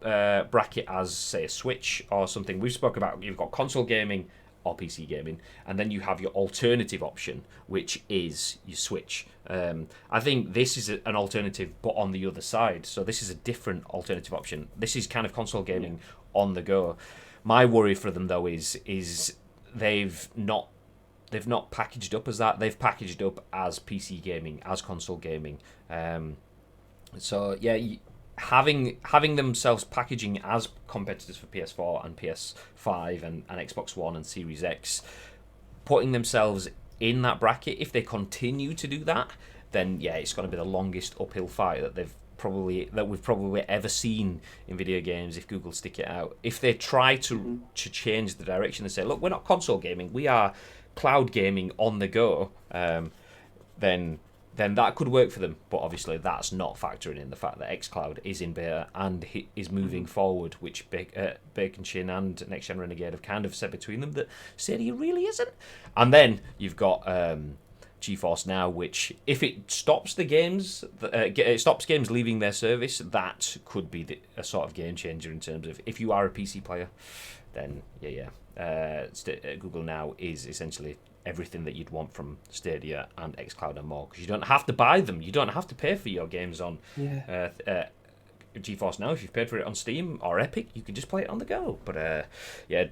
bracket as, say, a Switch or something. We've spoken about, you've got console gaming or PC gaming, and then you have your alternative option, which is your Switch. I think this is an alternative, but on the other side. So this is a different alternative option. This is kind of console gaming on the go. My worry for them though is they've not packaged up as that. They've packaged up as PC gaming, as console gaming. So yeah, having themselves packaging as competitors for PS4 and PS5 and Xbox One and Series X, putting themselves in that bracket. If they continue to do that, then yeah, it's going to be the longest uphill fight that we've probably ever seen in video games if Google stick it out. If they try to change the direction and say, look, we're not console gaming, we are cloud gaming on the go, then that could work for them. But obviously that's not factoring in the fact that xCloud is in beta and is moving forward, which Bacon Chin and Next Gen Renegade have kind of said between them that Stadia really isn't. And then you've got GeForce Now, which if it stops the games, it stops games leaving their service, that could be a sort of game changer in terms of if you are a PC player, then Google Now is essentially everything that you'd want from Stadia and xCloud and more, because you don't have to buy them, you don't have to pay for your games on GeForce Now. If you've paid for it on Steam or Epic, you can just play it on the go. But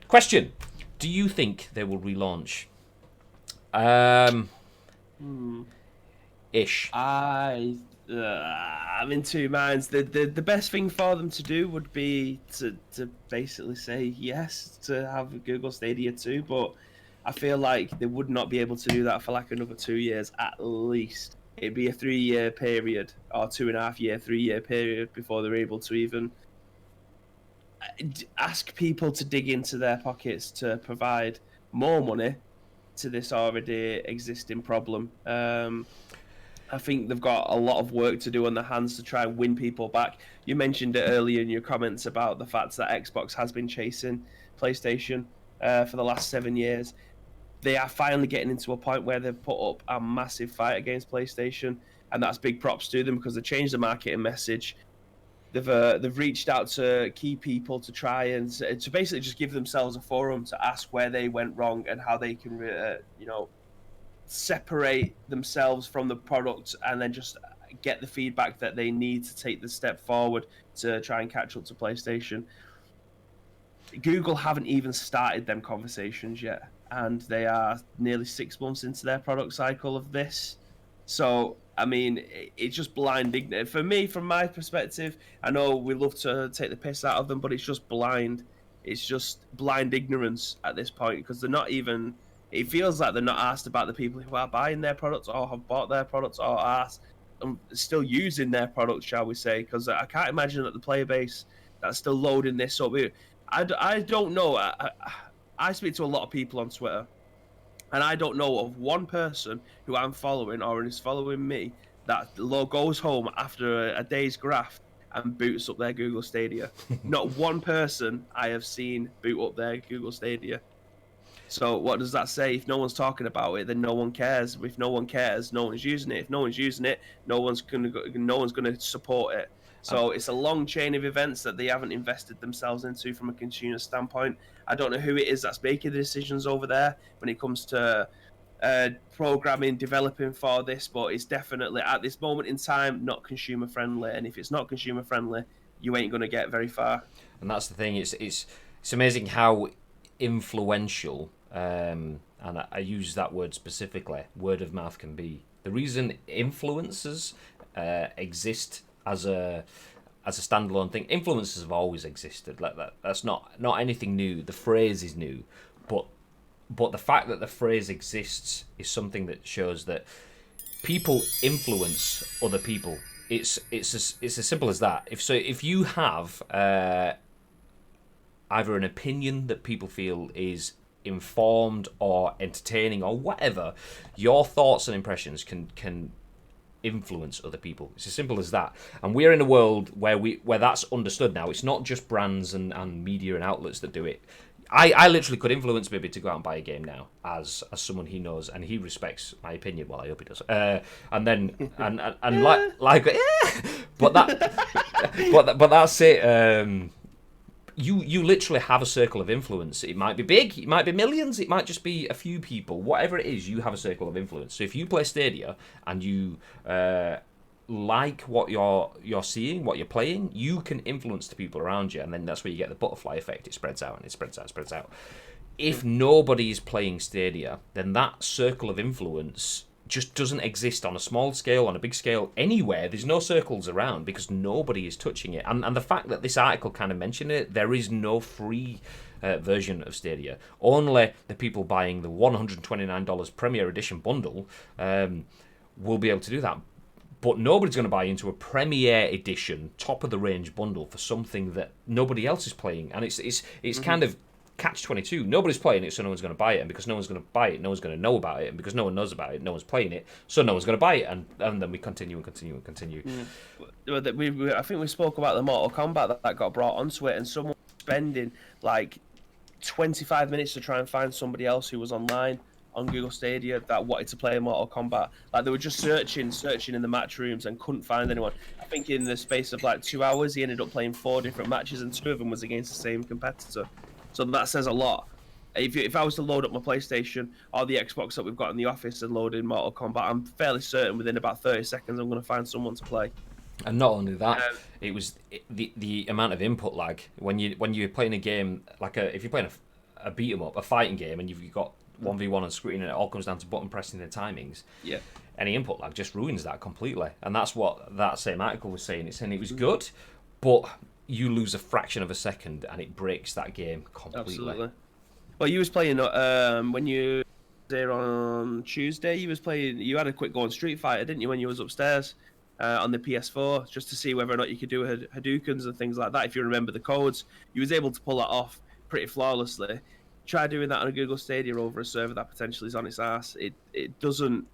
question: do you think they will relaunch? Ish. I'm in two minds. The best thing for them to do would be to basically say yes to have Google Stadia 2, but I feel like they would not be able to do that for like another 2 years at least. It'd be a 3-year period, or 2.5 year, 3-year period before they're able to even ask people to dig into their pockets to provide more money to this already existing problem. I think they've got a lot of work to do on their hands to try and win people back. You mentioned it earlier in your comments about the fact that Xbox has been chasing PlayStation for the last 7 years. They are finally getting into a point where they've put up a massive fight against PlayStation, and that's big props to them because they changed the marketing message. They've reached out to key people to try and to basically just give themselves a forum to ask where they went wrong and how they can separate themselves from the product and then just get the feedback that they need to take the step forward to try and catch up to PlayStation. Google haven't even started them conversations yet, and they are nearly 6 months into their product cycle of this. So, I mean, it's just blind ignorance. For me, from my perspective, I know we love to take the piss out of them, but it's just blind. It's just blind ignorance at this point, because they're not even... It feels like they're not asked about the people who are buying their products or have bought their products or are still using their products, shall we say, because I can't imagine that the player base that's still loading this up. I don't know. I speak to a lot of people on Twitter, and I don't know of one person who I'm following or is following me that goes home after a day's graft and boots up their Google Stadia. Not one person I have seen boot up their Google Stadia. So what does that say? If no one's talking about it, then no one cares. If no one cares, no one's using it. If no one's using it, no one's gonna support it. So it's a long chain of events that they haven't invested themselves into from a consumer standpoint. I don't know who it is that's making the decisions over there when it comes to programming, developing for this, but it's definitely at this moment in time not consumer friendly. And if it's not consumer friendly, you ain't gonna get very far. And that's the thing. It's amazing how influential, and I use that word specifically, word of mouth can be. The reason influencers exist as a standalone thing, influencers have always existed. Like that's not anything new. The phrase is new, but the fact that the phrase exists is something that shows that people influence other people. It's as simple as that. If you have either an opinion that people feel is informed or entertaining or whatever, your thoughts and impressions can influence other people. It's as simple as that. And we're in a world where that's understood now. It's not just brands and media and outlets that do it. I literally could influence Bibby to go out and buy a game now as someone he knows and he respects my opinion. Well, I hope he does. And then and like but that's it. You literally have a circle of influence. It might be big, it might be millions, it might just be a few people. Whatever it is, you have a circle of influence. So if you play Stadia and you like what you're seeing, what you're playing, you can influence the people around you, and then that's where you get the butterfly effect. It spreads out and it spreads out, spreads out. If nobody's playing Stadia, then that circle of influence just doesn't exist on a small scale, on a big scale, anywhere. There's no circles around because nobody is touching it. And the fact that this article kind of mentioned it, there is no free version of Stadia. Only the people buying the $129 Premier Edition bundle will be able to do that. But nobody's going to buy into a Premier Edition, top of the range bundle for something that nobody else is playing. And it's kind of catch-22. Nobody's playing it, so no one's going to buy it. And because no one's going to buy it, no one's going to know about it. And because no one knows about it, no one's playing it, so no one's going to buy it. And then we continue and continue and continue. I think we spoke about the Mortal Kombat that got brought onto it, and someone spending like 25 minutes to try and find somebody else who was online on Google Stadia that wanted to play Mortal Kombat. Like, they were just searching in the match rooms and couldn't find anyone. I think in the space of like 2 hours, he ended up playing 4 different matches, and 2 of them was against the same competitor. So that says a lot. If I was to load up my PlayStation or the Xbox that we've got in the office and load in Mortal Kombat, I'm fairly certain within about 30 seconds I'm going to find someone to play. And not only that, it was the amount of input lag when you're playing a game like if you're playing a beat 'em up, a fighting game, and you've got 1v1 on screen and it all comes down to button pressing the timings. Yeah. Any input lag just ruins that completely, and that's what that same article was saying. It's saying it was good, but you lose a fraction of a second and it breaks that game completely. Absolutely. Well, you was playing when you were there on Tuesday. You had a quick go on Street Fighter, didn't you, when you was upstairs on the PS4, just to see whether or not you could do Hadoukens and things like that. If you remember the codes, you was able to pull that off pretty flawlessly. Try doing that on a Google Stadia over a server that potentially is on its ass. It doesn't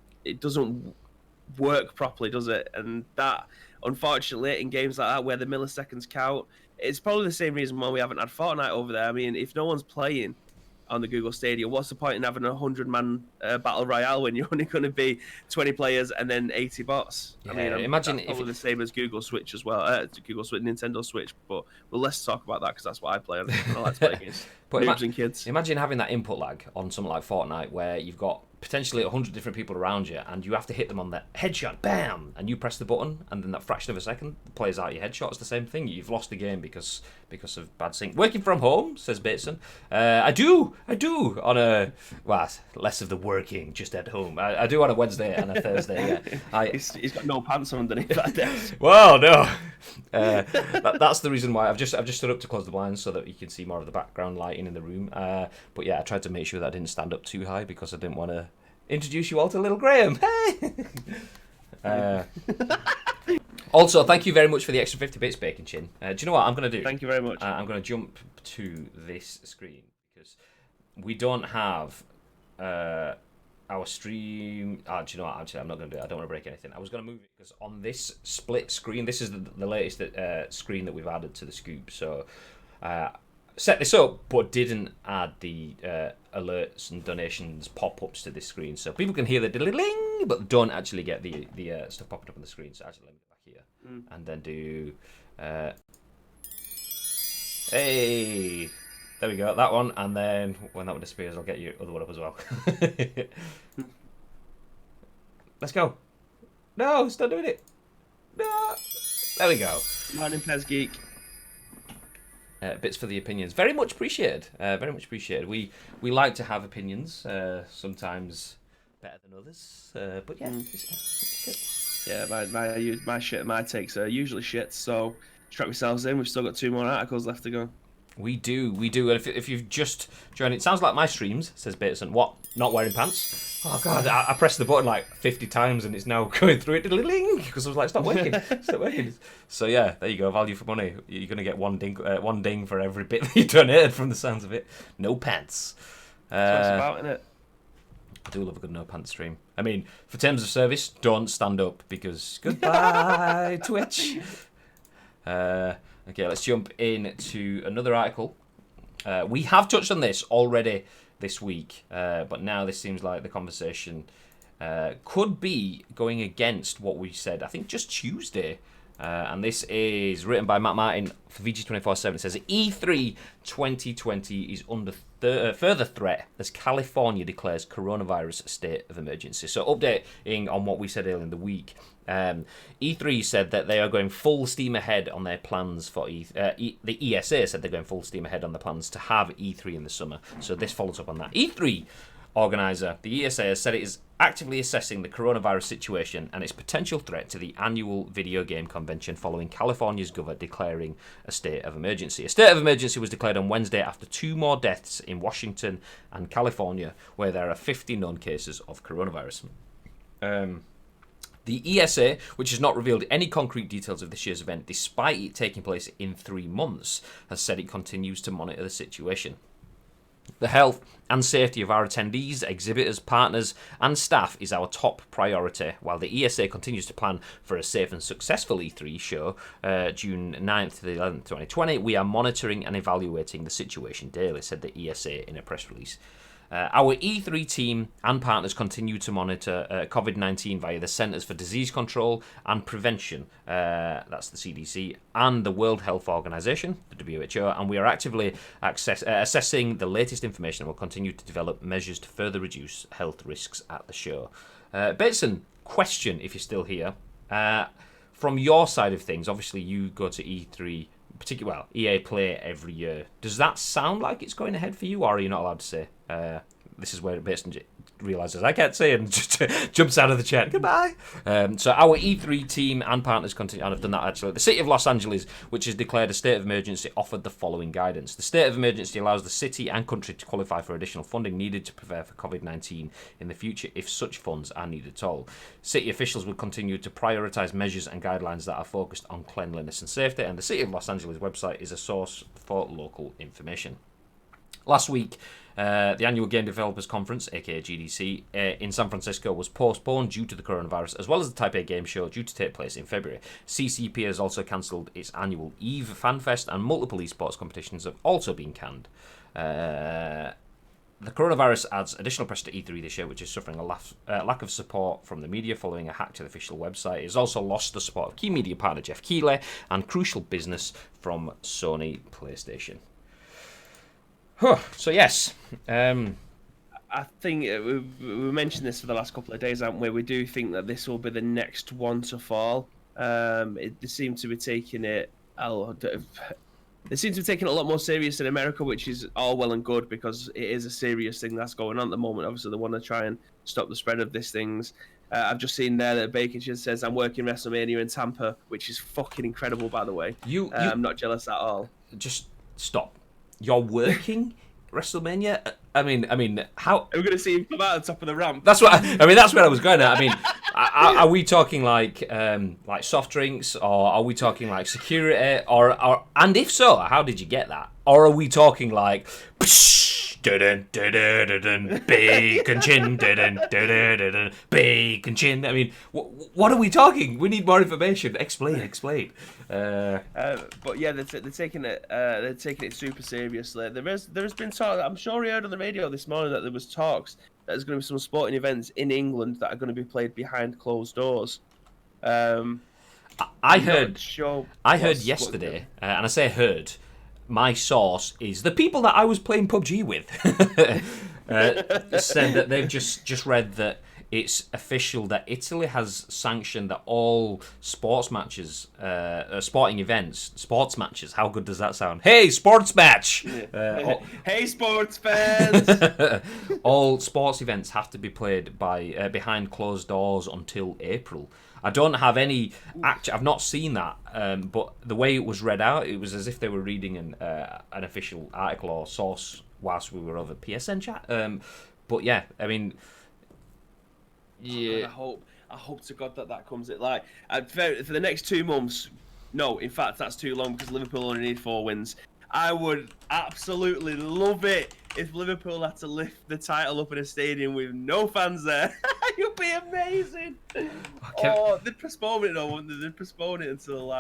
work properly, does it? And that, unfortunately, in games like that where the milliseconds count, it's probably the same reason why we haven't had Fortnite over there. I mean, if no one's playing on the Google Stadia, what's the point in having a 100-man battle royale when you're only going to be 20 players and then 80 bots? Yeah, I mean, imagine if probably the same as Google Switch as well. Google Switch, Nintendo Switch, but let's talk about that because that's what I play on. I like to play against noobs and kids. Imagine having that input lag on something like Fortnite where you've got potentially 100 different people around you and you have to hit them on the headshot, bam, and you press the button, and then that fraction of a second plays out your headshot. It's the same thing. You've lost the game because of bad sync. Working from home, says Bateson. I do on a, well, less of the working, just at home. I do on a Wednesday and a Thursday. Yeah. He's got no pants on underneath that desk. Well, no. That's the reason why I've just stood up to close the blinds so that you can see more of the background lighting in the room. But yeah, I tried to make sure that I didn't stand up too high because I didn't want to introduce you all to little Graham. Hey. Also, thank you very much for the extra 50 bits, Bacon Chin. Do you know what I'm going to do? Thank you very much. I'm going to jump to this screen because we don't have our stream. Do you know what? Actually, I'm not going to do it. I don't want to break anything. I was going to move it because on this split screen, this is the latest screen that we've added to the Scoop. So set this up, but didn't add the alerts and donations pop-ups to this screen. So people can hear the diddling, but don't actually get the stuff popping up on the screen. So actually, let me go back here and then do. Hey. There we go, that one, and then when that one disappears, I'll get your other one up as well. Let's go. No, stop doing it. No. There we go. Morning, Pez Geek. Bits for the opinions. Very much appreciated. Very much appreciated. We like to have opinions, sometimes better than others. But yeah, it's good. Yeah, my takes are usually shit, so strap yourselves in. We've still got 2 more articles left to go. We do. And if you've just joined, it sounds like my streams, says Bateson. What? Not wearing pants? Oh, God, I pressed the button like 50 times and it's now going through it because I was like, stop working. Stop working. So, yeah, there you go. Value for money. You're going to get one ding for every bit that you donated from the sounds of it. No pants. That's what it's about, isn't it? I do love a good no pants stream. I mean, for terms of service, don't stand up because goodbye, Twitch. Okay, let's jump into another article. We have touched on this already this week, but now this seems like the conversation could be going against what we said, I think just Tuesday, And this is written by Matt Martin for VG247. It says E3 2020 is under further threat as California declares coronavirus state of emergency. So updating on what we said earlier in the week, E3 said that they are going full steam ahead on their plans for the ESA said they're going full steam ahead on the plans to have E3 in the summer. So this follows up on that. E3 organizer, the ESA, has said it is actively assessing the coronavirus situation and its potential threat to the annual video game convention following California's governor declaring a state of emergency. A state of emergency was declared on Wednesday after 2 more deaths in Washington and California, where there are 50 known cases of coronavirus. The ESA, which has not revealed any concrete details of this year's event, despite it taking place in 3 months, has said it continues to monitor the situation. The health and safety of our attendees, exhibitors, partners, and staff is our top priority, while the ESA continues to plan for a safe and successful E3 show June 9th to the 11th, 2020. We are monitoring and evaluating the situation daily, said the ESA in a press release. Our E3 team and partners continue to monitor COVID-19 via the Centers for Disease Control and Prevention, that's the CDC, and the World Health Organization, the WHO, and we are actively assessing the latest information and will continue to develop measures to further reduce health risks at the show. Bateson, question if you're still here. From your side of things, obviously you go to E3, particularly, EA Play every year. Does that sound like it's going ahead for you, or are you not allowed to say? This is where Bateson realises I can't say and just jumps out of the chair. Goodbye. So our E3 team and partners continue, and I've done that actually. The City of Los Angeles, which has declared a state of emergency, offered the following guidance. The state of emergency allows the city and country to qualify for additional funding needed to prepare for COVID-19 in the future if such funds are needed at all. City officials will continue to prioritise measures and guidelines that are focused on cleanliness and safety, and the City of Los Angeles website is a source for local information. Last week, the annual Game Developers Conference, aka GDC, in San Francisco was postponed due to the coronavirus, as well as the Taipei Game Show due to take place in February. CCP has also cancelled its annual EVE FanFest, and multiple esports competitions have also been canned. The coronavirus adds additional pressure to E3 this year, which is suffering a lack of support from the media following a hack to the official website. It has also lost the support of key media partner Jeff Keighley and crucial business from Sony PlayStation. So yes, I think we mentioned this for the last couple of days, haven't we? We do think that this will be the next one to fall. They seem to be taking it. They seem to be taking it a lot more serious in America, which is all well and good because it is a serious thing that's going on at the moment. Obviously, they want to try and stop the spread of these things. I've just seen there that Bacon says I'm working WrestleMania in Tampa, which is fucking incredible, by the way. I'm not jealous at all. Just stop. You're working WrestleMania? I mean, how? We're going to see him come out on top of the ramp. That's what that's where I was going at. I mean, are we talking like soft drinks, or are we talking like security, or and if so, how did you get that? Or are we talking like bacon chin, bacon chin? I mean, what are we talking? We need more information. Explain. But yeah, they're taking it super seriously. There's been talk. I'm sure we heard on the radio this morning that there was talks that there's going to be some sporting events in England that are going to be played behind closed doors. I heard yesterday, and I say heard. My source is the people that I was playing PUBG with. Said that they've just read that it's official that Italy has sanctioned that all sports matches, sporting events, sports matches. How good does that sound? Hey, sports match! Hey, sports fans! All sports events have to be played by behind closed doors until April. I don't have any. I've not seen that, but the way it was read out, it was as if they were reading an official article or source whilst we were over PSN chat. But yeah, I mean, yeah. I hope to God that comes. For the next 2 months. No, in fact, that's too long because Liverpool only need 4 wins. I would absolutely love it if Liverpool had to lift the title up in a stadium with no fans there. It would be amazing. Okay. They'd postpone it, though, wouldn't they? They'd postpone it until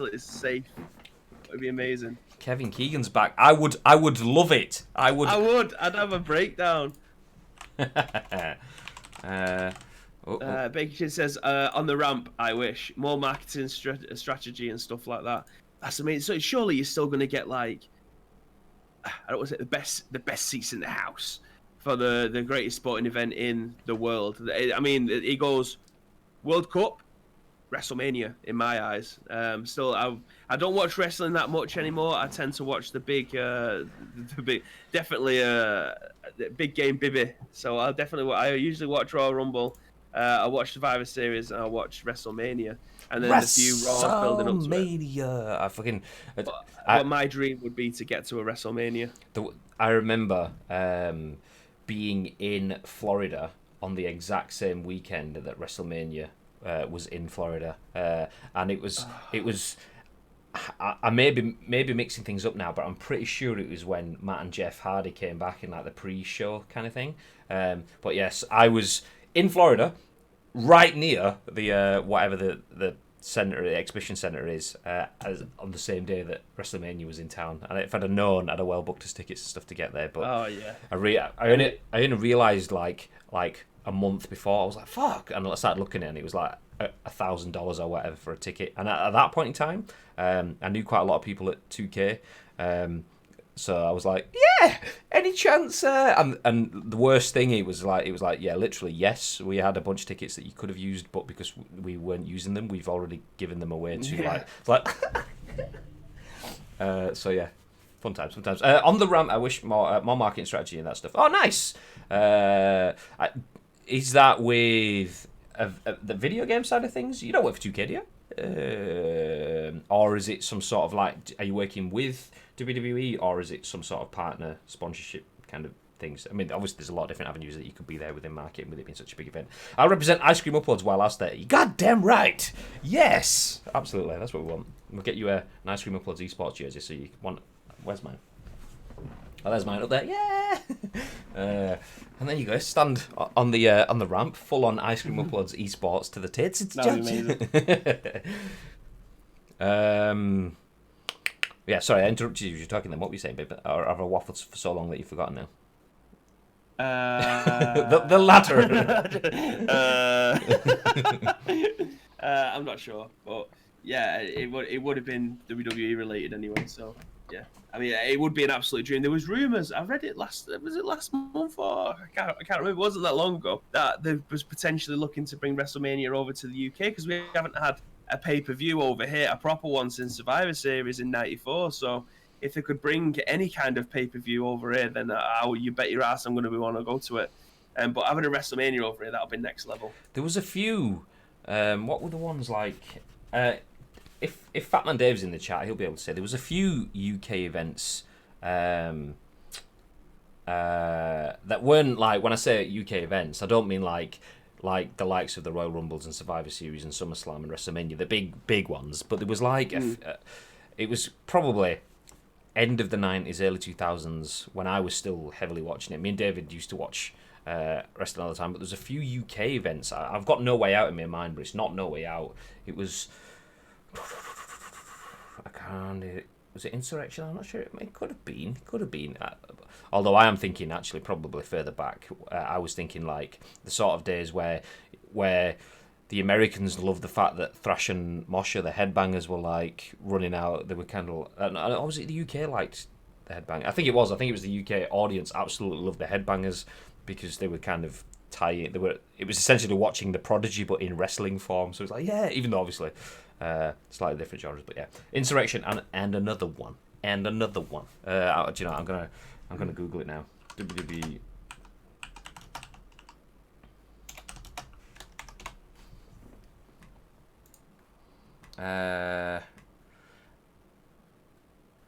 it's safe. It would be amazing. Kevin Keegan's back. I would love it. I'd have a breakdown. Baker Chin says, on the ramp, I wish. More marketing strategy and stuff like that. That's amazing. So surely you're still going to get, like, I don't want to say the best seats in the house for the greatest sporting event in the world. I mean, it goes World Cup, WrestleMania in my eyes. Still, I don't watch wrestling that much anymore. I tend to watch the big, definitely the big game Bibby. So I usually watch Royal Rumble. I watch Survivor Series and I watch WrestleMania, and then the few Raws building up to it. WrestleMania. I fucking. But my dream would be to get to a WrestleMania. I remember being in Florida on the exact same weekend that WrestleMania was in Florida, and it was. I may be mixing things up now, but I'm pretty sure it was when Matt and Jeff Hardy came back in like the pre-show kind of thing. But yes, I was in Florida, right near the whatever the center, the exhibition center is, as on the same day that WrestleMania was in town. And if I'd have known, I'd have well booked us tickets and stuff to get there. But I only realized like a month before. I was like, fuck, and I started looking at it, and it was like $1,000 or whatever for a ticket. And at that point in time, I knew quite a lot of people at 2K. So I was like, yeah, any chance? And the worst thing, it was like, yeah, literally, yes, we had a bunch of tickets that you could have used, but because we weren't using them, we've already given them away to so yeah, fun times, sometimes. On the ramp, I wish more marketing strategy and that stuff. Oh, nice. Is that with the video game side of things? You don't work for 2K, do you? Or is it some sort of like, are you working with WWE, or is it some sort of partner sponsorship kind of things? I mean, obviously there's a lot of different avenues that you could be there within marketing with it being such a big event. I'll represent Ice Cream Uploads while I'm there. God damn right. Yes, absolutely. That's what we want. We'll get you an Ice Cream Uploads esports jersey. So you want? Where's mine? Oh, there's mine up there. Yeah. And there you go. Stand on the ramp, full on Ice Cream Uploads esports to the tits. It's amazing. Yeah, sorry, I interrupted you. You're talking then. What were you saying, babe? Or have I waffled for so long that you've forgotten now? The latter. I'm not sure, but yeah, it would have been WWE related anyway. So yeah, I mean, it would be an absolute dream. There was rumours. I read it last month or I can't remember. It wasn't that long ago that they was potentially looking to bring WrestleMania over to the UK because we haven't had a pay-per-view over here, a proper one since Survivor Series in '94. So if they could bring any kind of pay-per-view over here, then you bet your ass I'm going to want to go to it. But having a WrestleMania over here, that'll be next level. There was a few. What were the ones like? If Fatman Dave's in the chat, he'll be able to say there was a few UK events that weren't like. When I say UK events, I don't mean like the likes of the Royal Rumbles and Survivor Series and SummerSlam and WrestleMania, the big ones. But there was like it was probably end of the 90s, early 2000s when I was still heavily watching it. Me and David used to watch wrestling all the time, but there's a few UK events. I've got No Way Out in my mind, but it's not No Way Out. It was was it Insurrection? I'm not sure. It could have been. Although I am thinking actually probably further back. I was thinking like the sort of days where the Americans loved the fact that Thrash and Mosher, the headbangers, were like running out. They were kind of. Or was it the UK liked the headbang? I think it was the UK audience absolutely loved the headbangers because they were kind of tying. It was essentially watching the Prodigy but in wrestling form. So it's like even though obviously slightly different genres, but yeah, Insurrection and another one. Do you know? I'm gonna Google it now. WWE.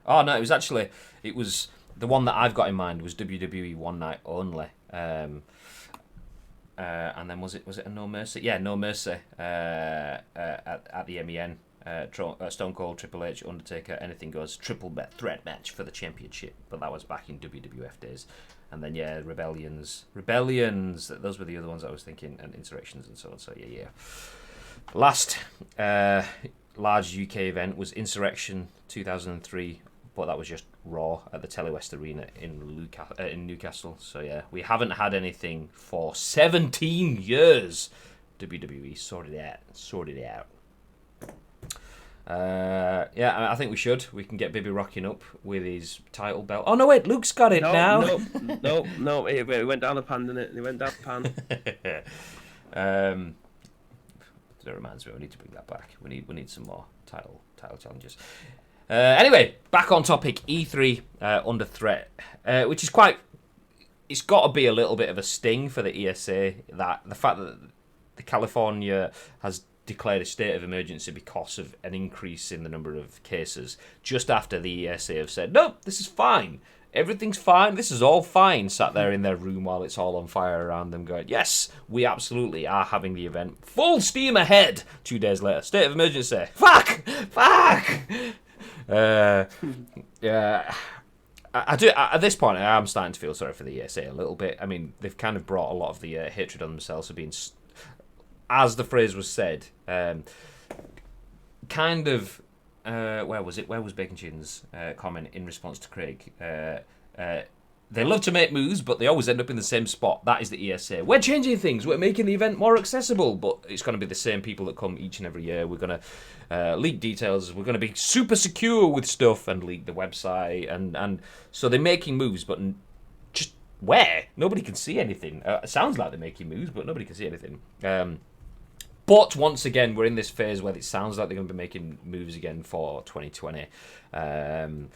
Oh no, it was the one that I've got in mind was WWE One Night Only. And then was it a No Mercy? Yeah, No Mercy at the MEN. Stone Cold, Triple H, Undertaker, Anything Goes, triple threat match for the championship. But that was back in WWF days. And then Rebellions. Those were the other ones I was thinking, and Insurrections and so on. So yeah. Last large UK event was Insurrection 2003, but that was just Raw at the Telewest Arena in Newcastle. So yeah, we haven't had anything for 17 years. WWE, sort it out. Yeah, I think we should. We can get Bibby rocking up with his title belt. Oh no, wait, Luke's got it now. No, it went down the pan, didn't it? It went down the pan. That reminds me, we need to bring that back. We need some more title challenges. Anyway, back on topic. E3 under threat, which is quite. It's got to be a little bit of a sting for the ESA, that the fact that the California has declared a state of emergency because of an increase in the number of cases, just after the ESA have said, no, this is fine. Everything's fine. This is all fine. Sat there in their room while it's all on fire around them going, yes, we absolutely are having the event. Full steam ahead. 2 days later, state of emergency. Fuck! Yeah. I do. At this point, I am starting to feel sorry for the ESA a little bit. I mean, they've kind of brought a lot of the hatred on themselves for being, as the phrase was said, kind of. Where was it? Where was Bacon Chin's comment in response to Craig? They love to make moves, but they always end up in the same spot. That is the ESA. We're changing things. We're making the event more accessible, but it's going to be the same people that come each and every year. We're going to leak details. We're going to be super secure with stuff and leak the website. And so they're making moves, but just where? Nobody can see anything. It sounds like they're making moves, but nobody can see anything. But once again, we're in this phase where it sounds like they're going to be making moves again for 2020. And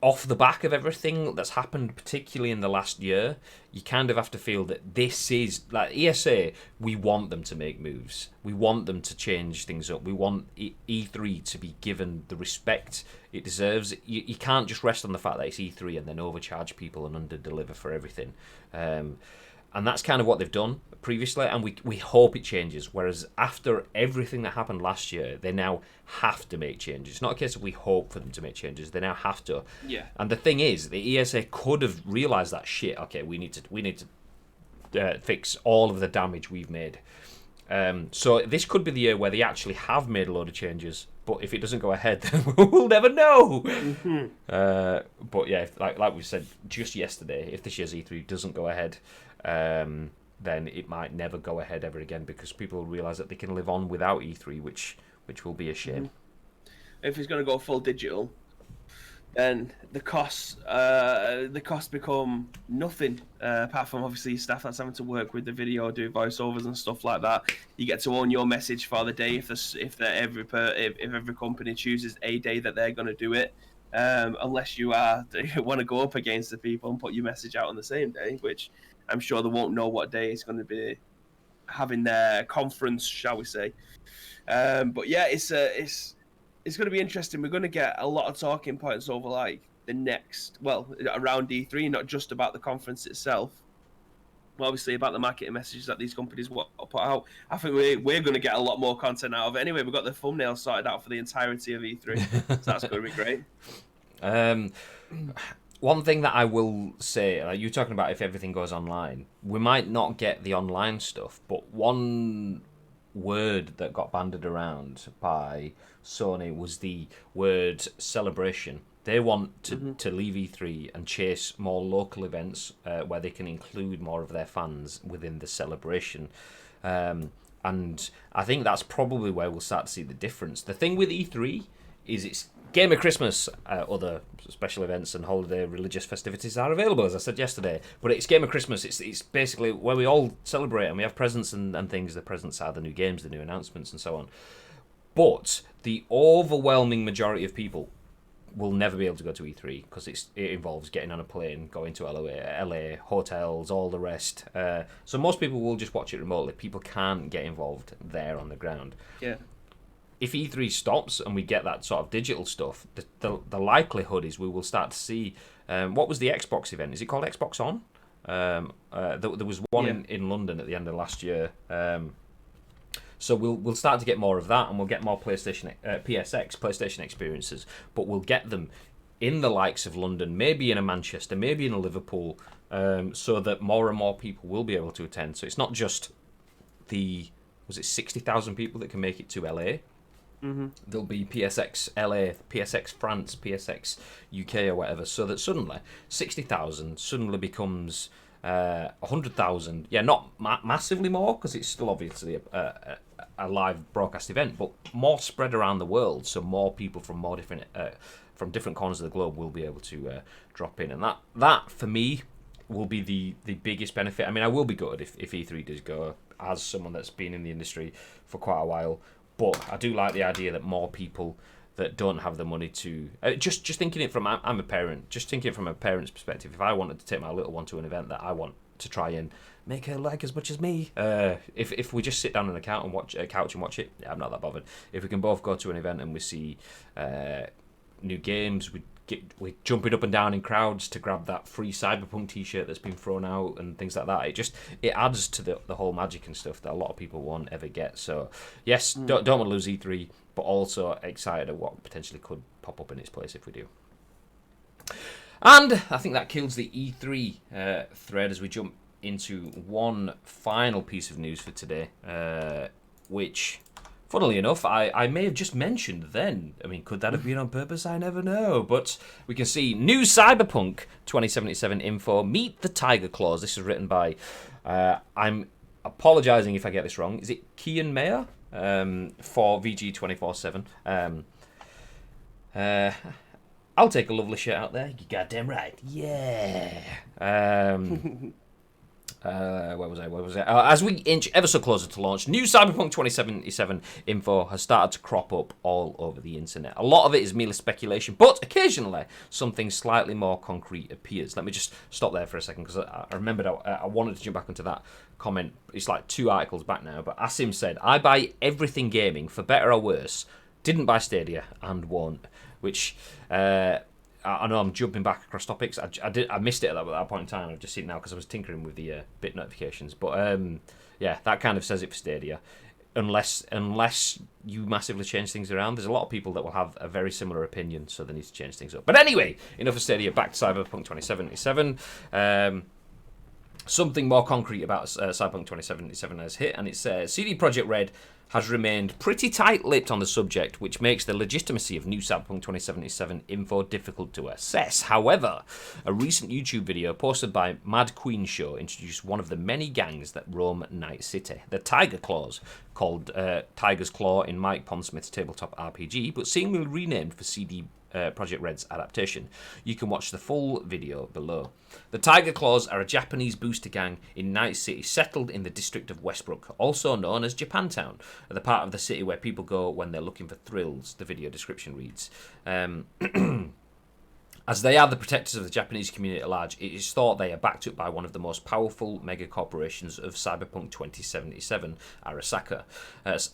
off the back of everything that's happened, particularly in the last year, you kind of have to feel that this is, like ESA, we want them to make moves. We want them to change things up. We want E3 to be given the respect it deserves. You can't just rest on the fact that it's E3 and then overcharge people and under-deliver for everything. And that's kind of what they've done previously, and we hope it changes. Whereas after everything that happened last year, they now have to make changes. It's not a case of we hope for them to make changes. They now have to. Yeah. And the thing is, the ESA could have realised that shit. Okay, we need to fix all of the damage we've made. So this could be the year where they actually have made a load of changes. But if it doesn't go ahead, then we'll never know. Mm-hmm. But yeah, like we said just yesterday, if this year's E3 doesn't go ahead, then it might never go ahead ever again, because people realise that they can live on without E3, which will be a shame. If it's going to go full digital, then the costs become nothing, apart from obviously staff that's having to work with the video, do voiceovers and stuff like that. You get to own your message for the day if every company chooses a day that they're going to do it. Unless you want to go up against the people and put your message out on the same day, which I'm sure they won't know what day it's going to be having their conference, shall we say. But yeah, it's going to be interesting. We're going to get a lot of talking points over around E3, not just about the conference itself. Obviously about the marketing messages that these companies put out. I think we're going to get a lot more content out of it. Anyway, we've got the thumbnail sorted out for the entirety of E3, so that's going to be great. One thing that I will say, like you're talking about if everything goes online, we might not get the online stuff, but one word that got bandied around by Sony was the word celebration. They want to leave E3 and chase more local events where they can include more of their fans within the celebration. And I think that's probably where we'll start to see the difference. The thing with E3 is it's Game of Christmas. Other special events and holiday religious festivities are available, as I said yesterday. But it's Game of Christmas. It's basically where we all celebrate and we have presents and things. The presents are the new games, the new announcements, and so on. But the overwhelming majority of people will never be able to go to E3 because it involves getting on a plane, going to LA, hotels, all the rest. So most people will just watch it remotely. People can't get involved there on the ground. Yeah. If E3 stops and we get that sort of digital stuff, the likelihood is we will start to see... what was the Xbox event? Is it called Xbox On? There was one in London at the end of last year. So we'll start to get more of that, and we'll get more PSX experiences, but we'll get them in the likes of London, maybe in a Manchester, maybe in a Liverpool, so that more and more people will be able to attend. So it's not just was it 60,000 people that can make it to LA? Mm-hmm. There'll be PSX LA, PSX France, PSX UK or whatever, so that suddenly 60,000 suddenly becomes 100,000. Yeah, not massively more because it's still obviously a live broadcast event, but more spread around the world, so more people from more different corners of the globe will be able to drop in, and that for me will be the biggest benefit. I mean, I will be gutted if E3 does go, as someone that's been in the industry for quite a while, but I do like the idea that more people that don't have the money to just thinking it from I'm a parent, just thinking it from a parent's perspective. If I wanted to take my little one to an event that I want to try and make her like as much as me, if we just sit down on a couch and watch it, yeah, I'm not that bothered. If we can both go to an event and we see new games, we're jumping up and down in crowds to grab that free Cyberpunk t-shirt that's been thrown out and things like that. It adds to the whole magic and stuff that a lot of people won't ever get. So yes, don't want to lose E3, but also excited at what potentially could pop up in its place if we do. And I think that kills the E3 thread as we jump into one final piece of news for today, which, funnily enough, I may have just mentioned then. I mean, could that have been on purpose? I never know. But we can see new Cyberpunk 2077 info. Meet the Tyger Claws. This is written by, I'm apologising if I get this wrong. Is it Cian Maher for VG 24/7? I'll take a lovely shirt out there. You goddamn right. Yeah. Where was I? As we inch ever so closer to launch, new Cyberpunk 2077 info has started to crop up all over the internet. A lot of it is merely speculation, but occasionally something slightly more concrete appears. Let me just stop there for a second, because I remembered I wanted to jump back into that comment. It's like 2 articles back now, but Asim said, I buy everything gaming, for better or worse. Didn't buy Stadia and won't. Which... I know I'm jumping back across topics. I missed it at that point in time. I've just seen it now because I was tinkering with the bit notifications. But yeah, that kind of says it for Stadia. Unless you massively change things around, there's a lot of people that will have a very similar opinion, so they need to change things up. But anyway, enough of Stadia. Back to Cyberpunk 2077. Something more concrete about Cyberpunk 2077 has hit, and it's CD Projekt Red has remained pretty tight-lipped on the subject, which makes the legitimacy of new Cyberpunk 2077 info difficult to assess. However, a recent YouTube video posted by Mad Queen Show introduced one of the many gangs that roam Night City, the Tyger Claws, called Tyger's Claw in Mike Pondsmith's tabletop RPG, but seemingly renamed for CD Projekt Red's adaptation. You can watch the full video below. The Tyger Claws are a Japanese booster gang in Night City, settled in the district of Westbrook, also known as Japantown, the part of the city where people go when they're looking for thrills, the video description reads. As they are the protectors of the Japanese community at large, it is thought they are backed up by one of the most powerful mega corporations of Cyberpunk 2077, Arasaka.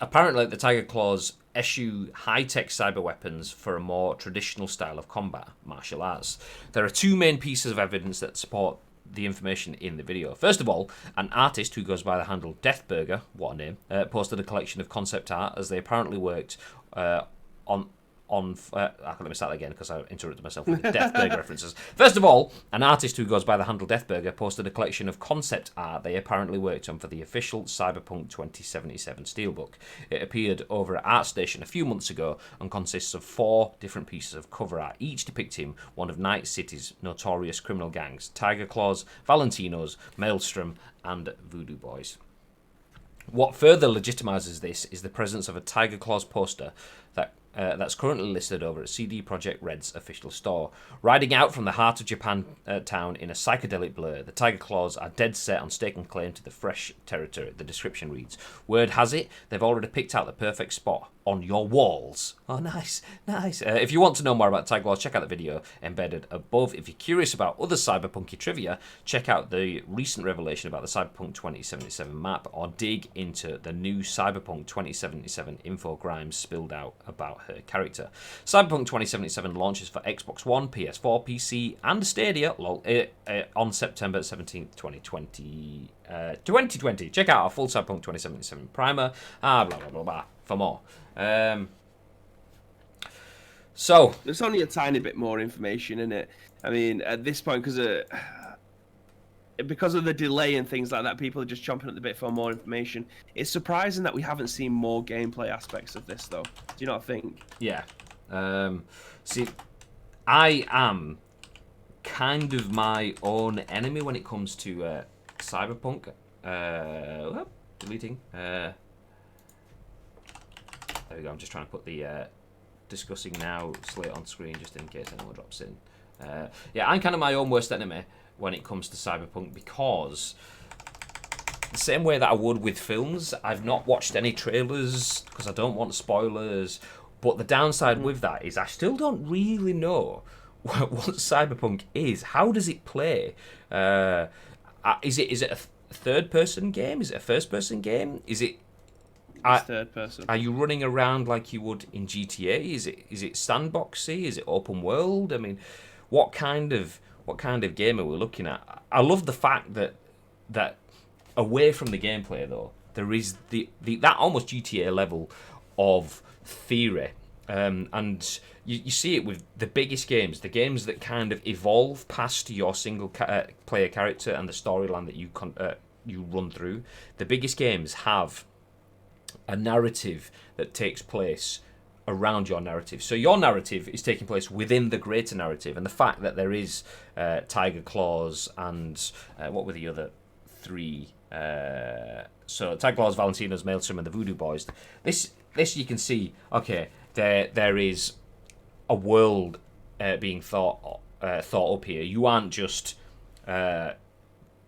Apparently, the Tyger Claws issue high-tech cyber weapons for a more traditional style of combat, martial arts. There are 2 main pieces of evidence that support the information in the video. First of all, an artist who goes by the handle Deathburger, what a name, posted a collection of concept art as they apparently worked on let me start again because I interrupted myself with the Deathburger references. First of all, an artist who goes by the handle Deathburger posted a collection of concept art they apparently worked on for the official Cyberpunk 2077 steelbook. It appeared over at ArtStation a few months ago and consists of 4 different pieces of cover art, each depicting one of Night City's notorious criminal gangs: Tyger Claws, Valentinos, Maelstrom, and Voodoo Boys. What further legitimizes this is the presence of a Tyger Claws poster that's currently listed over at CD Projekt Red's official store. Riding out from the heart of Japan town in a psychedelic blur, the Tyger Claws are dead set on staking claim to the fresh territory, the description reads. Word has it, they've already picked out the perfect spot on your walls. Oh, nice. If you want to know more about Tyger Claws, check out the video embedded above. If you're curious about other cyberpunky trivia, check out the recent revelation about the Cyberpunk 2077 map, or dig into the new Cyberpunk 2077 info Grimes spilled out about her character. Cyberpunk 2077 launches for Xbox One, PS4, PC, and Stadia on September 17th, 2020. 2020. Check out our full Cyberpunk 2077 primer. Blah, blah, blah, blah, for more. So there's only a tiny bit more information in it. I mean, at this point, because of the delay and things like that, people are just chomping at the bit for more information. It's surprising that we haven't seen more gameplay aspects of this, though. Do you not think? Yeah. See, I am kind of my own enemy when it comes to Cyberpunk. Deleting. There we go. I'm just trying to put the discussing now slate on screen just in case anyone drops in. Yeah, I'm kind of my own worst enemy when it comes to Cyberpunk because the same way that I would with films, I've not watched any trailers because I don't want spoilers. But the downside with that is I still don't really know what Cyberpunk is. How does it play? Is it a third-person game? Is it a first-person game? Is it? It's third person. Are you running around like you would in GTA? Is it sandboxy? Is it open world? I mean, what kind of game are we looking at? I love the fact that away from the gameplay though, there is that almost GTA level of theory, and you see it with the biggest games, the games that kind of evolve past your single player character and the storyline that you run through. The biggest games have a narrative that takes place around your narrative. So your narrative is taking place within the greater narrative, and the fact that there is Tyger Claws and what were the other three? So Tyger Claws, Valentino's, Maelstrom, and the Voodoo Boys. This you can see. Okay, there is a world being thought up here. You aren't just Tommy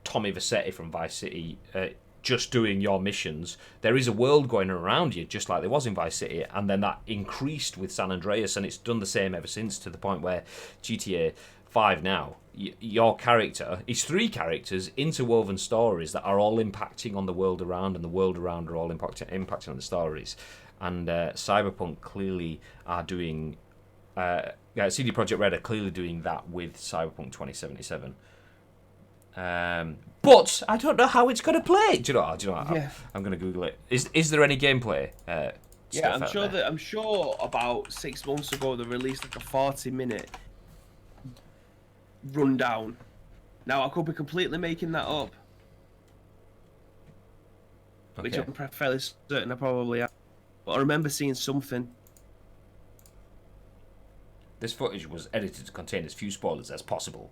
Vercetti from Vice City. Just doing your missions. There is a world going around you, just like there was in Vice City, and then that increased with San Andreas, and it's done the same ever since, to the point where GTA 5 now, your character is three characters, interwoven stories that are all impacting on the world around, and the world around are all impacting on the stories. And Cyberpunk clearly are doing... CD Projekt Red are clearly doing that with Cyberpunk 2077. But I don't know how it's going to play. Do you know what? Yeah. I'm going to Google it. Is there any gameplay? Yeah, I'm sure about 6 months ago they released like a 40-minute rundown. Now I could be completely making that up, which I'm fairly certain I probably am. But I remember seeing something. This footage was edited to contain as few spoilers as possible.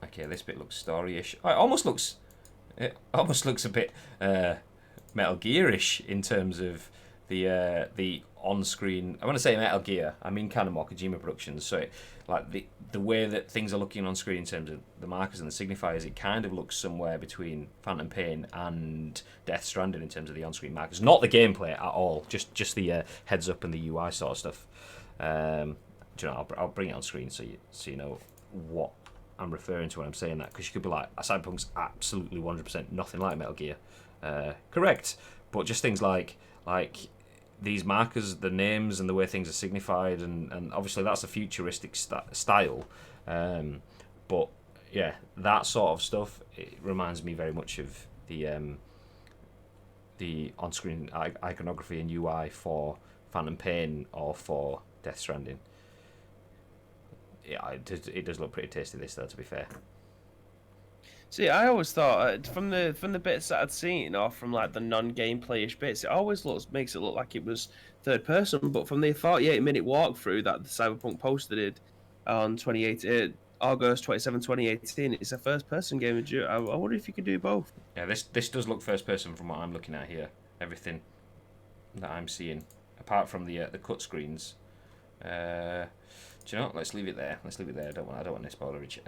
Okay, this bit looks story-ish. Oh, it almost looks a bit Metal Gear-ish in terms of the on-screen. I want to say Metal Gear. I mean kind of more Kojima Productions. So, like the way that things are looking on screen in terms of the markers and the signifiers, it kind of looks somewhere between Phantom Pain and Death Stranding in terms of the on-screen markers. Not the gameplay at all. Just the heads up and the UI sort of stuff. I'll bring it on screen so you know what I'm referring to when I'm saying that, because you could be like, Cyberpunk's absolutely 100% nothing like Metal Gear. Correct, but just things like these markers, the names and the way things are signified, and obviously that's a futuristic style. But yeah, that sort of stuff, it reminds me very much of the on-screen iconography and UI for Phantom Pain or for Death Stranding. Yeah, it does look pretty tasty, this, though, to be fair. See, I always thought from the bits that I'd seen, or from like the non-gameplay-ish bits, it always makes it look like it was third person. But from the 48-minute walkthrough that the Cyberpunk posted on August 27, 2018, it's a first-person game. I wonder if you could do both. Yeah, this does look first person from what I'm looking at here. Everything that I'm seeing, apart from the cut screens. Do you know what? Let's leave it there. I don't want this spoilerage.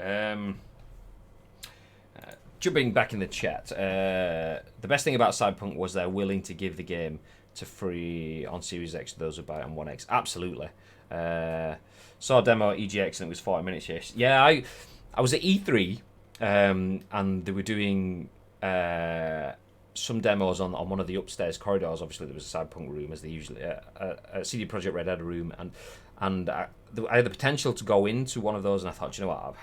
Jumping back in the chat, the best thing about Cyberpunk was they're willing to give the game to free on Series X to those who buy it on One X. Absolutely. Saw a demo at EGX and it was 40 minutes. Yes. Yeah, I was at E3 and they were doing some demos on one of the upstairs corridors. Obviously, there was a Cyberpunk room, as they usually CD Projekt Red had a room, and I had the potential to go into one of those, and I thought, you know what,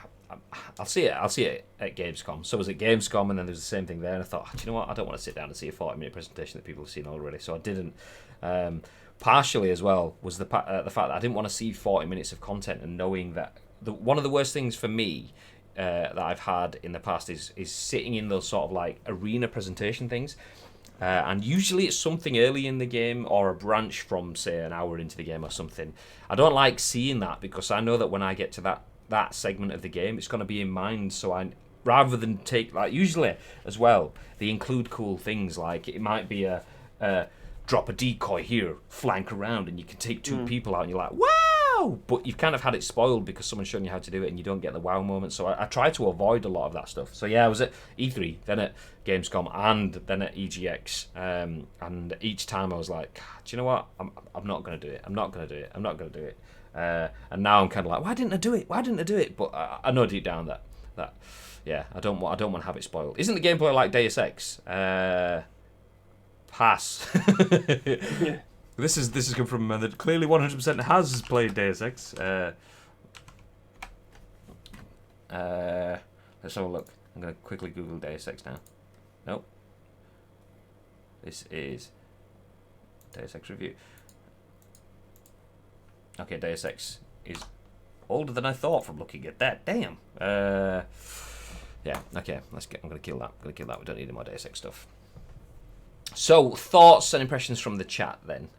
I'll see it at Gamescom. So I was at Gamescom, and then there was the same thing there, and I thought, do you know what, I don't want to sit down and see a 40-minute presentation that people have seen already, so I didn't. Partially as well was the fact that I didn't want to see 40 minutes of content, and knowing that one of the worst things for me that I've had in the past is sitting in those sort of like arena presentation things. And usually it's something early in the game or a branch from, say, an hour into the game or something. I don't like seeing that because I know that when I get to that segment of the game, it's going to be in mind. So rather than take like usually as well, they include cool things like it might be a drop a decoy here, flank around, and you can take two people out, and you're like, wow! But you've kind of had it spoiled because someone's showing you how to do it, and you don't get the wow moment. So I try to avoid a lot of that stuff. So yeah, I was at E3, then at Gamescom, and then at EGX, and each time I was like, do you know what? I'm not gonna do it. I'm not gonna do it. I'm not gonna do it. And now I'm kind of like, why didn't I do it? Why didn't I do it? But I know deep down that yeah, I don't want to have it spoiled. Isn't the gameplay like Deus Ex? Pass. Yeah. This is come from that clearly 100% has played Deus Ex. Let's have a look. I'm gonna quickly Google Deus Ex now. Nope. This is Deus Ex review. Okay, Deus Ex is older than I thought from looking at that. Damn. Yeah. Okay. I'm gonna kill that. We don't need any more Deus Ex stuff. So, thoughts and impressions from the chat then.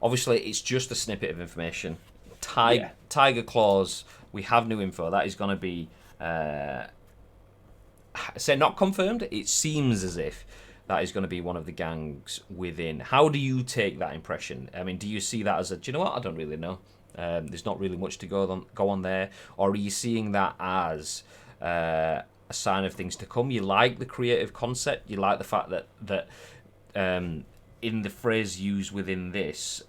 Obviously, it's just a snippet of information. Tyger Claws, we have new info. That is going to be, say not confirmed. It seems as if that is going to be one of the gangs within. How do you take that impression? I mean, do you see that as a, do you know what? I don't really know. There's not really much to go on there. Or are you seeing that as a sign of things to come? You like the creative concept. You like the fact that in the phrase used within this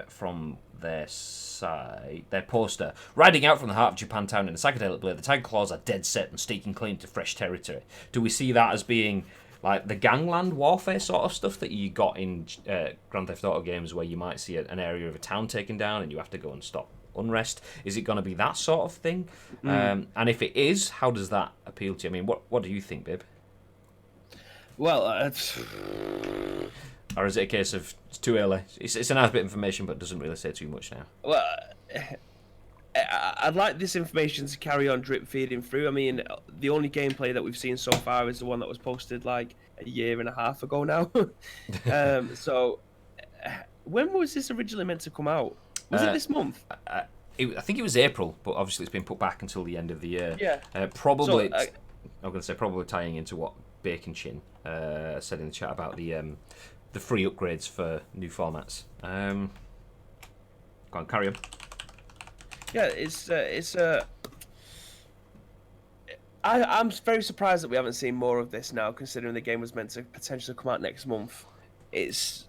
from their side, their poster, riding out from the heart of Japan town in a psychedelic blade, the Tyger Claws are dead set on staking claim to fresh territory. Do we see that as being like the gangland warfare sort of stuff that you got in Grand Theft Auto games, where you might see an area of a town taken down and you have to go and stop unrest? Is it going to be that sort of thing? And if it is, how does that appeal to you? I mean, what do you think, babe? Well, or is it a case of it's too early? It's a nice bit of information, but doesn't really say too much now. Well, I'd like this information to carry on drip feeding through. I mean, the only gameplay that we've seen so far is the one that was posted like a year and a half ago now. So, when was this originally meant to come out? Was it this month? I think it was April, but obviously it's been put back until the end of the year. Yeah. Probably. So, I'm going to say probably tying into what Bacon Chin said in the chat about the free upgrades for new formats. Go on, carry on. Yeah, I'm very surprised that we haven't seen more of this now, considering the game was meant to potentially come out next month. Is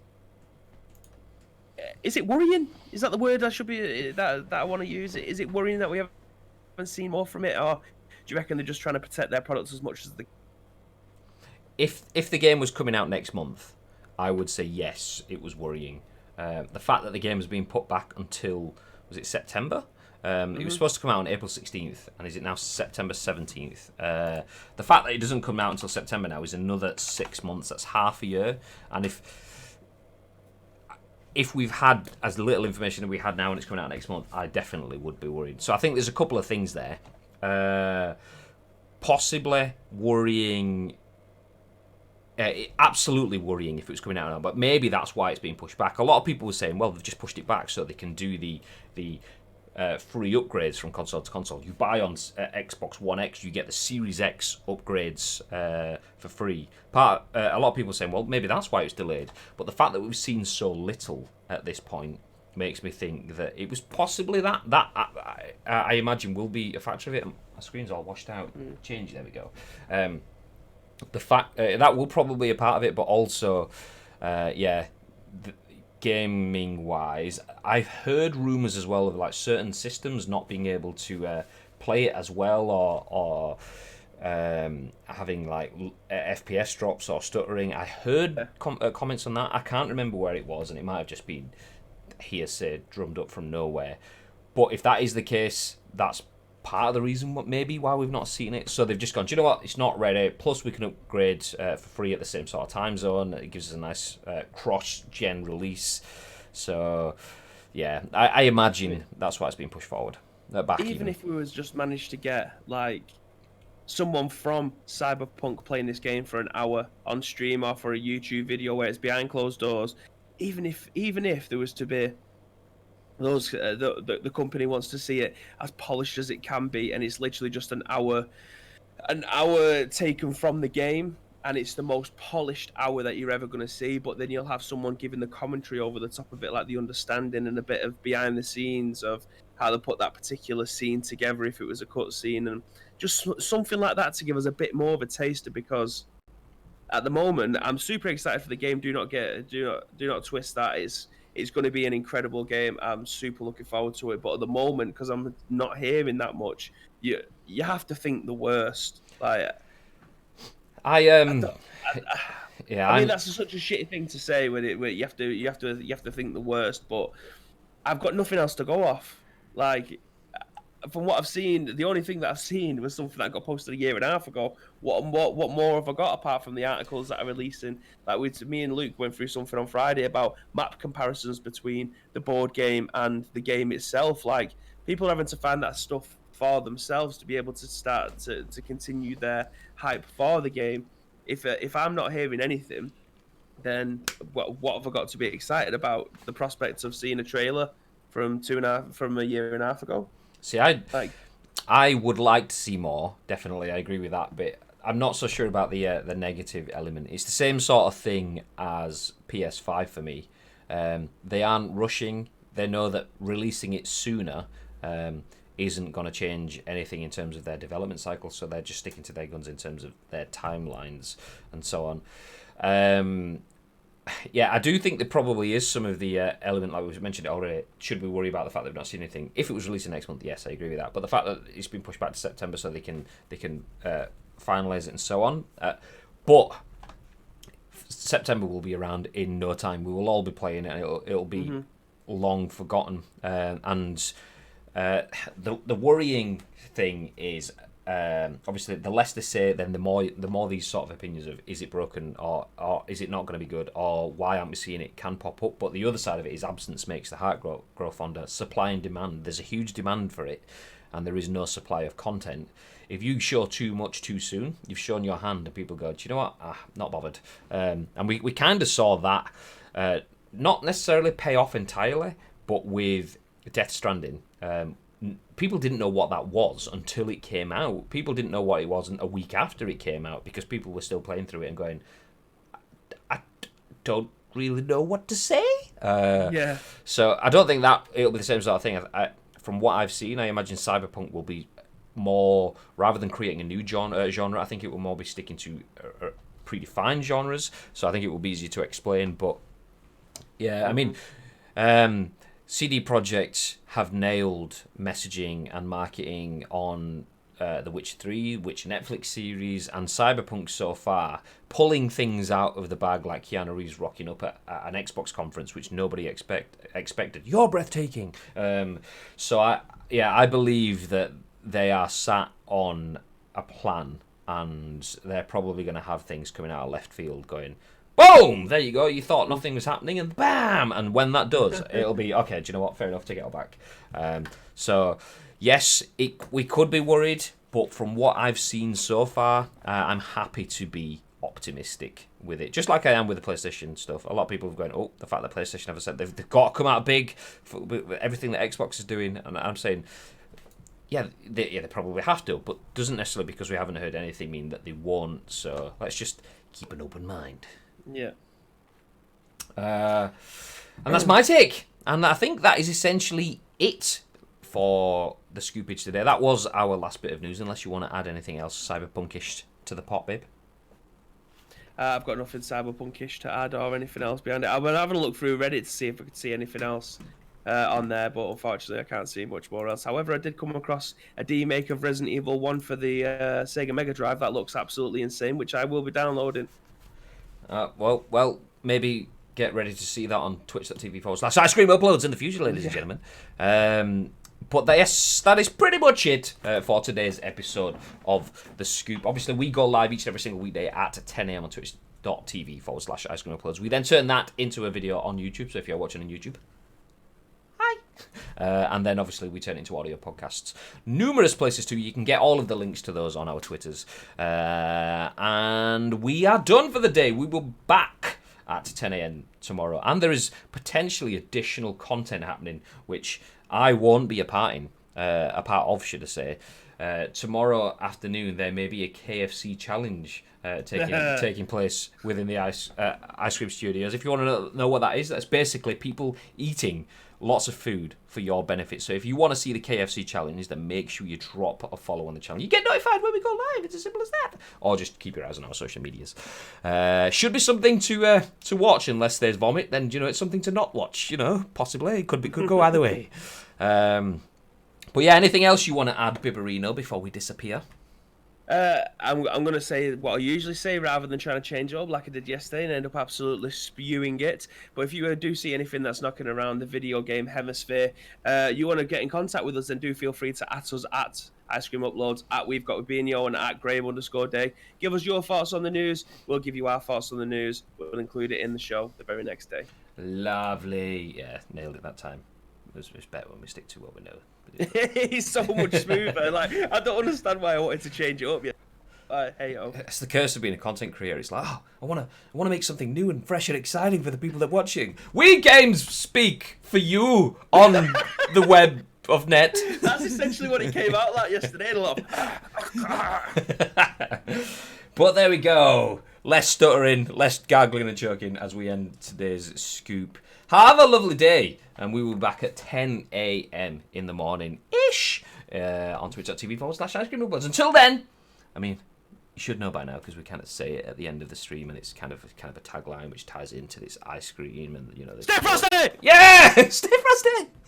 it worrying? Is that the word I should be that I want to use? Is it worrying that we haven't seen more from it, or do you reckon they're just trying to protect their products as much as the? If the game was coming out next month, I would say yes, it was worrying. The fact that the game has been put back until, was it September? It was supposed to come out on April 16th, and is it now September 17th? The fact that it doesn't come out until September now is another 6 months. That's half a year. And if we've had as little information as we had now and it's coming out next month, I definitely would be worried. So I think there's a couple of things there. Possibly worrying... absolutely worrying if it was coming out now, but maybe that's why it's being pushed back. A lot of people were saying, well, they've just pushed it back so they can do the free upgrades from console to console. You buy on Xbox One X, you get the Series X upgrades for free. A lot of people are saying, well, maybe that's why it's delayed. But the fact that we've seen so little at this point makes me think that it was possibly that I imagine will be a factor of it. My screen's all washed out. Change, there we go. The fact that will probably be a part of it, but also, gaming wise, I've heard rumors as well of like certain systems not being able to play it as well, or having like FPS drops or stuttering. I heard comments on that. I can't remember where it was, and it might have just been hearsay drummed up from nowhere. But if that is the case, that's part of the reason maybe why we've not seen it. So they've just gone, do you know what, it's not ready, plus we can upgrade for free at the same sort of time zone. It gives us a nice cross-gen release. So yeah, I imagine that's why it's been pushed forward. Even if we was just managed to get like someone from Cyberpunk playing this game for an hour on stream or for a YouTube video where it's behind closed doors, even if there was to be those the company wants to see it as polished as it can be, and it's literally just an hour an hour taken from the game, and it's the most polished hour that you're ever going to see. But then you'll have someone giving the commentary over the top of it, like the understanding and a bit of behind the scenes of how they put that particular scene together, if it was a cut scene, and just something like that to give us a bit more of a taster. Because at the moment, I'm super excited for the game. Do not twist that. It's going to be an incredible game. I'm super looking forward to it. But at the moment, because I'm not hearing that much, you have to think the worst. Like I yeah, I mean, that's such a shitty thing to say when you have to think the worst. But I've got nothing else to go off. Like from what I've seen, the only thing that I've seen was something that got posted a year and a half ago. What more have I got apart from the articles that are releasing? Like me and Luke went through something on Friday about map comparisons between the board game and the game itself. Like people are having to find that stuff for themselves to be able to start to continue their hype for the game. If I'm not hearing anything, then what have I got to be excited about? The prospects of seeing a trailer from a year and a half ago. See, Like, I would like to see more. Definitely, I agree with that bit. I'm not so sure about the negative element. It's the same sort of thing as PS5 for me. They aren't rushing. They know that releasing it sooner isn't going to change anything in terms of their development cycle, so they're just sticking to their guns in terms of their timelines and so on. Yeah, I do think there probably is some of the element, like we mentioned it already. Should we worry about the fact that we've not seen anything? If it was releasing next month, yes, I agree with that. But the fact that it's been pushed back to September so they can finalise it and so on. But September will be around in no time. We will all be playing it, and it'll be long forgotten. And the worrying thing is, obviously, the less they say, then the more these sort of opinions of is it broken or is it not going to be good or why aren't we seeing it can pop up. But the other side of it is absence makes the heart grow fonder. Supply and demand. There's a huge demand for it, and there is no supply of content. If you show too much too soon, you've shown your hand, and people go, do you know what? Not bothered. And we kind of saw that not necessarily pay off entirely, but with Death Stranding. People didn't know what that was until it came out. People didn't know what it was a week after it came out because people were still playing through it and going, I don't really know what to say. yeah. So I don't think that it'll be the same sort of thing. From what I've seen, I imagine Cyberpunk will be more, rather than creating a new genre, I think it will more be sticking to predefined genres. So I think it will be easier to explain. But yeah, I mean, CD Projekt have nailed messaging and marketing on The Witcher 3, Witcher Netflix series, and Cyberpunk so far, pulling things out of the bag like Keanu Reeves rocking up at an Xbox conference, which nobody expected. You're breathtaking. So I believe that they are sat on a plan, and they're probably going to have things coming out of left field going, boom! There you go. You thought nothing was happening, and bam! And when that does, it'll be okay. Do you know what? Fair enough. Take it all back. So yes, we could be worried, but from what I've seen so far, I'm happy to be optimistic with it. Just like I am with the PlayStation stuff. A lot of people have gone, oh, the fact that PlayStation have said they've got to come out big for everything that Xbox is doing, and I'm saying, yeah, they probably have to, but doesn't necessarily because we haven't heard anything mean that they won't. So let's just keep an open mind. Yeah. And that's my take. And I think that is essentially it for the scoopage today. That was our last bit of news, unless you want to add anything else cyberpunkish to the pot, babe. I've got nothing cyberpunkish to add or anything else behind it. I've been having a look through Reddit to see if I could see anything else on there, but unfortunately I can't see much more else. However, I did come across a remake of Resident Evil 1 for the Sega Mega Drive. That looks absolutely insane, which I will be downloading. Well, maybe get ready to see that on twitch.tv/Ice Cream Uploads in the future, ladies and gentlemen. But yes, that is pretty much it for today's episode of The Scoop. Obviously, we go live each and every single weekday at 10 a.m. on twitch.tv/Ice Cream Uploads. We then turn that into a video on YouTube, so if you're watching on YouTube, hi. And then obviously we turn it into audio podcasts. Numerous places too. You can get all of the links to those on our Twitters. And we are done for the day. We will be back at 10 a.m. tomorrow. And there is potentially additional content happening, which I won't be a part of, should I say. Tomorrow afternoon there may be a KFC challenge taking place within the ice cream studios. If you want to know what that is, that's basically people eating lots of food for your benefit. So if you want to see the KFC challenge, then make sure you drop a follow on the channel. You get notified when we go live. It's as simple as that. Or just keep your eyes on our social medias. Should be something to watch, unless there's vomit. Then it's something to not watch. Possibly it could go either way. But yeah, anything else you want to add, Bibarino, before we disappear? I'm going to say what I usually say rather than trying to change it up like I did yesterday and end up absolutely spewing it. But if you do see anything that's knocking around the video game hemisphere, you want to get in contact with us, then do feel free to at us at Ice Cream Uploads, at We've Got Rubinho, and at Graham_Day. Give us your thoughts on the news. We'll give you our thoughts on the news. We'll include it in the show the very next day. Lovely. Yeah, nailed it that time. It's better when we stick to what we know. He's so much smoother. I don't understand why I wanted to change it up yet. Hey-o. It's the curse of being a content creator. It's like, I want to make something new and fresh and exciting for the people that are watching. We Games speak for you on the web of net. That's essentially what it came out like yesterday. But there we go. Less stuttering, less gargling and choking as we end today's scoop. Have a lovely day, and we will be back at 10 a.m. in the morning-ish on twitch.tv/Ice Cream Uploads. Until then, you should know by now because we kind of say it at the end of the stream, and it's kind of a tagline which ties into this ice cream and Stay frosty! Yeah, stay frosty.